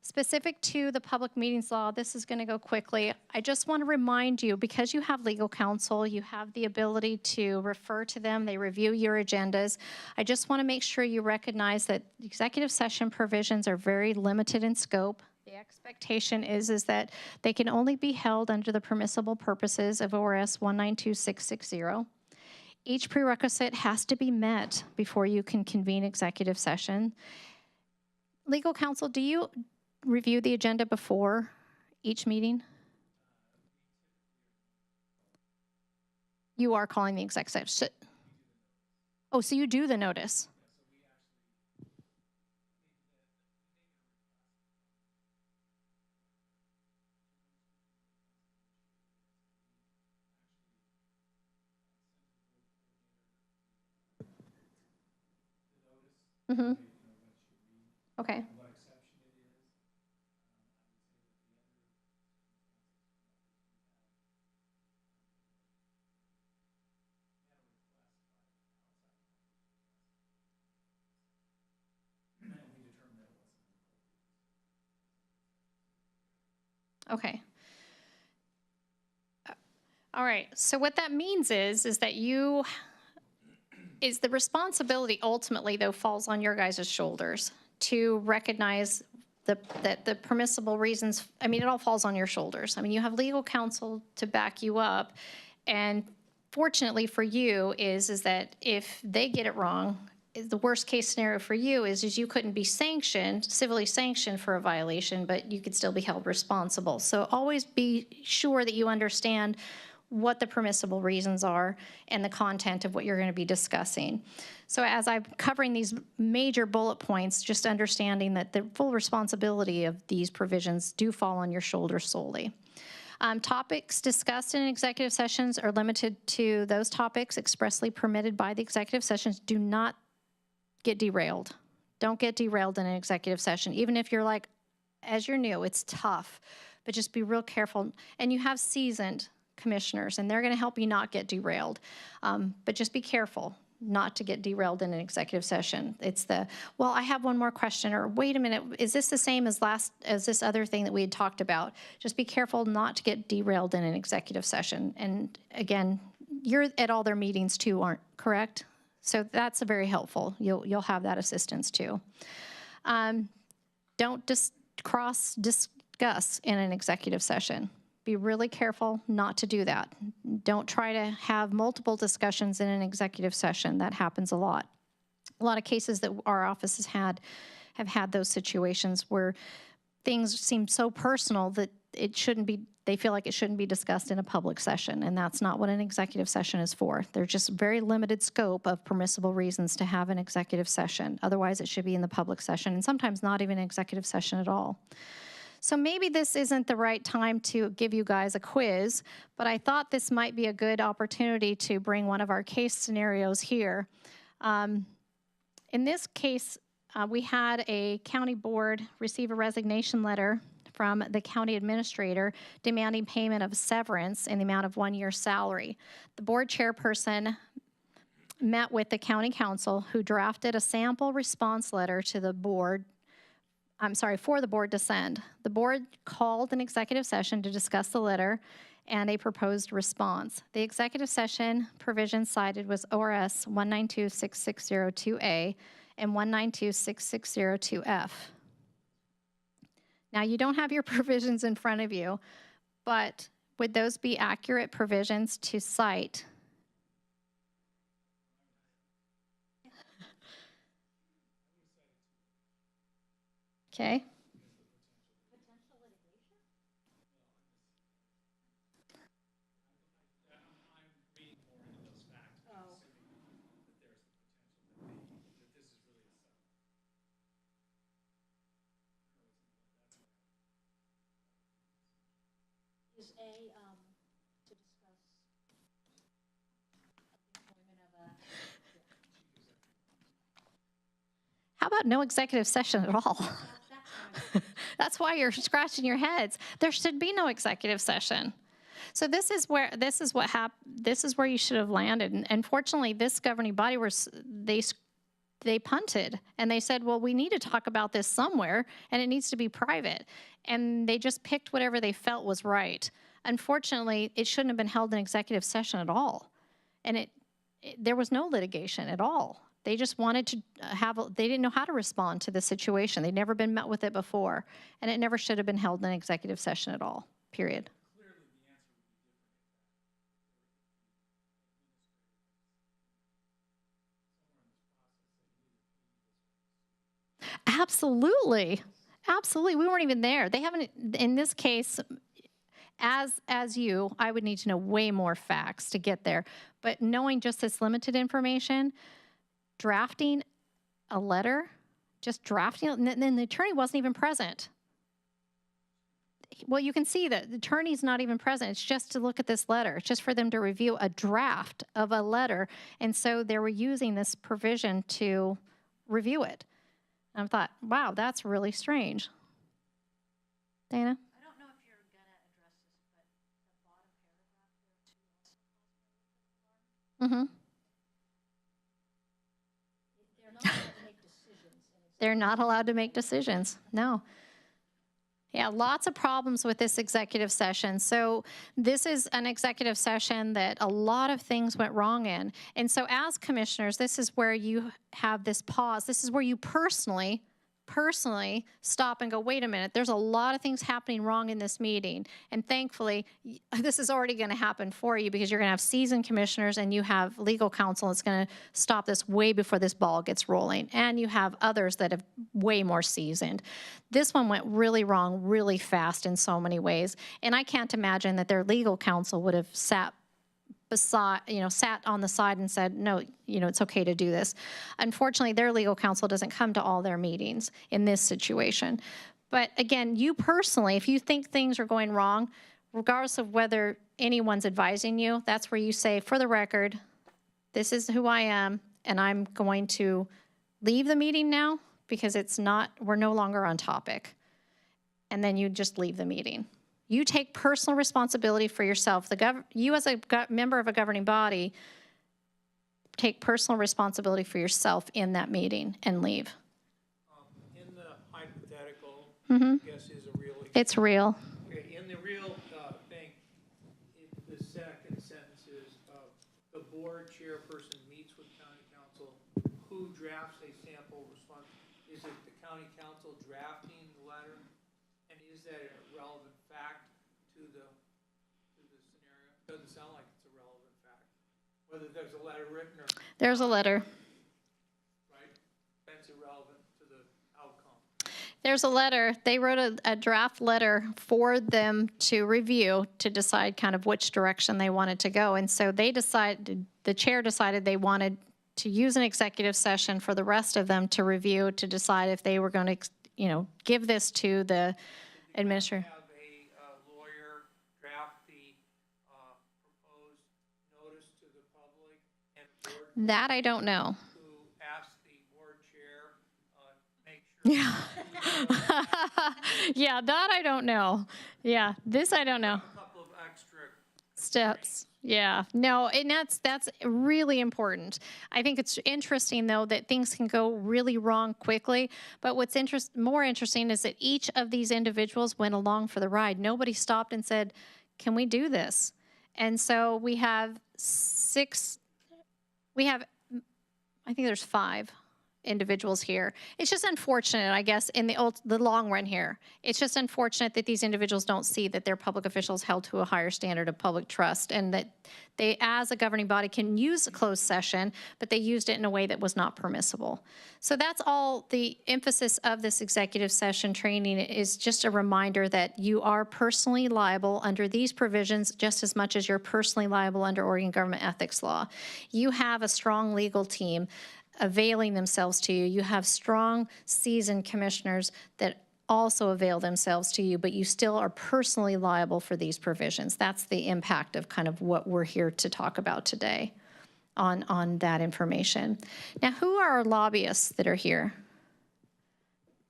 Specific to the public meetings law, this is going to go quickly. I just want to remind you, because you have legal counsel, you have the ability to refer to them, they review your agendas. I just want to make sure you recognize that executive session provisions are very limited in scope. The expectation is that they can only be held under the permissible purposes of ORS 192660. Each prerequisite has to be met before you can convene executive session. Legal counsel, do you review the agenda before each meeting? You are calling the exec session. Oh, so you do the notice. Mm-hmm. Okay. Okay. All right. So what that means is that the responsibility ultimately, though, falls on your guys' shoulders to recognize that the permissible reasons, I mean, it all falls on your shoulders. I mean, you have legal counsel to back you up. And fortunately for you is that if they get it wrong, the worst case scenario for you is you couldn't be sanctioned, civilly sanctioned for a violation, but you could still be held responsible. So always be sure that you understand what the permissible reasons are and the content of what you're going to be discussing. So as I'm covering these major bullet points, just understanding that the full responsibility of these provisions do fall on your shoulders solely. Topics discussed in executive sessions are limited to those topics expressly permitted by the executive sessions. Do not get derailed. Don't get derailed in an executive session. Even if you're like, as you're new, it's tough, but just be real careful. And you have seasoned commissioners, and they're going to help you not get derailed. But just be careful not to get derailed in an executive session. It's well, I have one more question, or wait a minute, is this the same as this other thing that we had talked about? Just be careful not to get derailed in an executive session. And again, you're at all their meetings too, aren't correct? So that's very helpful. You'll have that assistance too. Don't just cross-discuss in an executive session. Be really careful not to do that. Don't try to have multiple discussions in an executive session. That happens a lot. A lot of cases that our offices have had those situations where things seem so personal that they feel like it shouldn't be discussed in a public session, and that's not what an executive session is for. There's just very limited scope of permissible reasons to have an executive session. Otherwise, it should be in the public session, and sometimes not even an executive session at all. So maybe this isn't the right time to give you guys a quiz, but I thought this might be a good opportunity to bring one of our case scenarios here. In this case, we had a county board receive a resignation letter from the county administrator demanding payment of severance in the amount of 1 year's salary. The board chairperson met with the county council, who drafted a sample response letter to the board for the board to send. The board called an executive session to discuss the letter and a proposed response. The executive session provision cited was ORS 1926602A and 1926602F. Now, you don't have your provisions in front of you, but would those be accurate provisions to cite? Okay. Is A, to discuss employment of a about no executive session at all? That's why you're scratching your heads. There should be no executive session. So this is where you should have landed. And unfortunately, this governing body they punted and they said, well, we need to talk about this somewhere and it needs to be private. And they just picked whatever they felt was right. Unfortunately, it shouldn't have been held in executive session at all. And there was no litigation at all. They just wanted to they didn't know how to respond to the situation. They'd never been met with it before. And it never should have been held in executive session at all, period. Absolutely. Absolutely. We weren't even there. They haven't, in this case, as you, I would need to know way more facts to get there. But knowing just this limited information, drafting a letter, just drafting it, and then the attorney wasn't even present. Well, you can see that the attorney's not even present. It's just to look at this letter. It's just for them to review a draft of a letter. And so they were using this provision to review it. And I thought, wow, that's really strange. Dana? I don't know if you're gonna address this, but the bottom paragraph there too. Mm-hmm. They're not allowed to make decisions. No. Yeah, lots of problems with this executive session. So this is an executive session that a lot of things went wrong in. And so as commissioners, this is where you have this pause. This is where you personally stop and go, wait a minute, there's a lot of things happening wrong in this meeting. And thankfully, this is already going to happen for you because you're going to have seasoned commissioners and you have legal counsel that's going to stop this way before this ball gets rolling. And you have others that have way more seasoned. This one went really wrong, really fast in so many ways. And I can't imagine that their legal counsel would have sat on the side and said, no, it's okay to do this. Unfortunately, their legal counsel doesn't come to all their meetings in this situation. But again, you personally, if you think things are going wrong, regardless of whether anyone's advising you, that's where you say, for the record, this is who I am, and I'm going to leave the meeting now because we're no longer on topic. And then you just leave the meeting. You take personal responsibility for yourself. You as a member of a governing body, take personal responsibility for yourself in that meeting and leave. In the hypothetical, Mm-hmm. I guess is a real. It's real. Okay, in the real thing, the second sentence is, the board chairperson meets with county council, who drafts a sample response. Is it the county council drafting the letter? And is that a relevant fact to the scenario? Doesn't sound like it's a relevant fact. Whether there's a letter written or There's a letter. right, that's irrelevant to the outcome. There's a letter. They wrote a draft letter for them to review to decide kind of which direction they wanted to go. And so the chair decided they wanted to use an executive session for the rest of them to review to decide if they were going to, give this to the administrator. Have a lawyer draft the proposed notice to the public and board That I don't know. to ask the board chair, make sure. Yeah. Yeah, that I don't know. Yeah, this I don't know. A couple of extra Steps. Yeah, no, and that's really important. I think it's interesting, though, that things can go really wrong quickly. But what's more interesting is that each of these individuals went along for the ride. Nobody stopped and said, can we do this? And so we have I think there's 5 individuals here. It's just unfortunate, I guess, in the long run here. It's just unfortunate that these individuals don't see that their public officials held to a higher standard of public trust and that they, as a governing body, can use a closed session, but they used it in a way that was not permissible. So that's all the emphasis of this executive session training is just a reminder that you are personally liable under these provisions just as much as you're personally liable under Oregon government ethics law. You have a strong legal team availing themselves to you. You have strong, seasoned commissioners that also avail themselves to you, but you still are personally liable for these provisions. That's the impact of kind of what we're here to talk about today on that information. Now, who are our lobbyists that are here?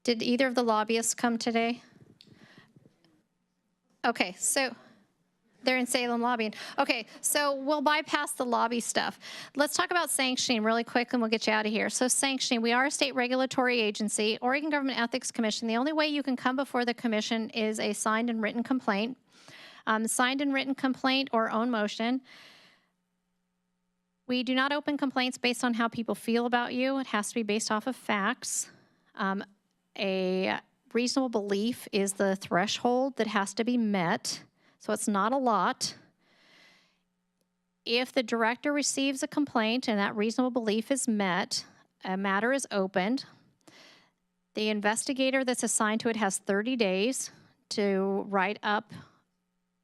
Did either of the lobbyists come today? Okay, so they're in Salem lobbying. Okay, so we'll bypass the lobby stuff. Let's talk about sanctioning really quick and we'll get you out of here. So sanctioning, we are a state regulatory agency. Oregon Government Ethics Commission, the only way you can come before the commission is a signed and written complaint. Signed and written complaint or own motion. We do not open complaints based on how people feel about you. It has to be based off of facts. A reasonable belief is the threshold that has to be met. So it's not a lot. If the director receives a complaint and that reasonable belief is met, a matter is opened. The investigator that's assigned to it has 30 days to write up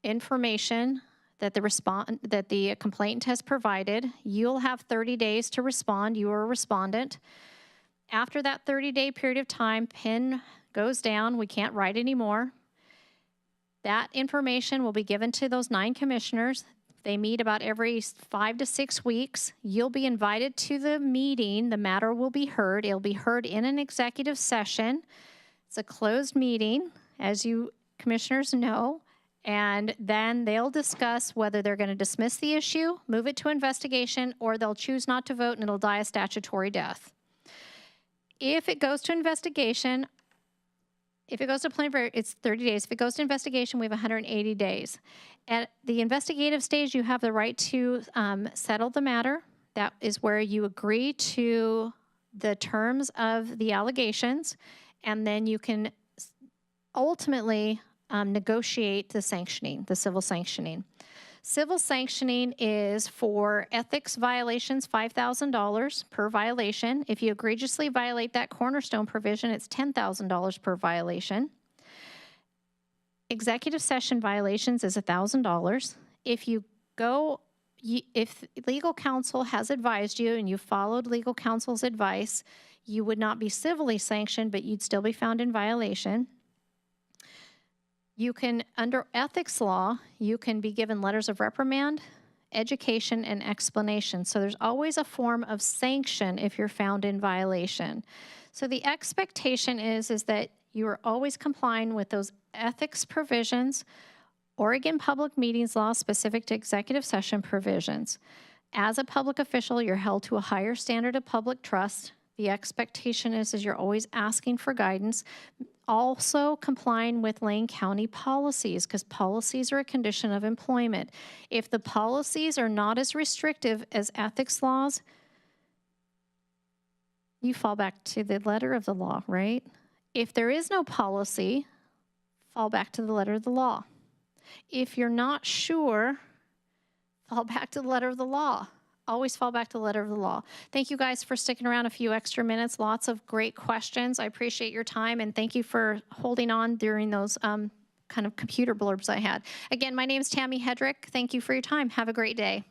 information that the complainant has provided. You'll have 30 days to respond. You are a respondent. After that 30-day period of time, pen goes down. We can't write anymore. That information will be given to those 9 commissioners. They meet about every 5 to 6 weeks. You'll be invited to the meeting. The matter will be heard. It'll be heard in an executive session. It's a closed meeting, as you commissioners know, and then they'll discuss whether they're going to dismiss the issue, move it to investigation, or they'll choose not to vote and it'll die a statutory death. If it goes to investigation, if it goes to plenary, it's 30 days. If it goes to investigation, we have 180 days. At the investigative stage, you have the right to settle the matter. That is where you agree to the terms of the allegations, and then you can ultimately negotiate the sanctioning, the civil sanctioning. Civil sanctioning is for ethics violations, $5,000 per violation. If you egregiously violate that Cornerstone provision, it's $10,000 per violation. Executive session violations is $1,000. If legal counsel has advised you and you followed legal counsel's advice, you would not be civilly sanctioned, but you'd still be found in violation. You can, under ethics law, you can be given letters of reprimand, education, and explanation. So there's always a form of sanction if you're found in violation. So the expectation is that you are always complying with those ethics provisions, Oregon Public Meetings Law specific to executive session provisions. As a public official, you're held to a higher standard of public trust. The expectation is you're always asking for guidance. Also complying with Lane County policies, because policies are a condition of employment. If the policies are not as restrictive as ethics laws, you fall back to the letter of the law, right? If there is no policy, fall back to the letter of the law. If you're not sure, fall back to the letter of the law. Always fall back to the letter of the law. Thank you guys for sticking around a few extra minutes. Lots of great questions. I appreciate your time, and thank you for holding on during those kind of computer blurbs I had. Again, my name is Tammy Hedrick. Thank you for your time. Have a great day.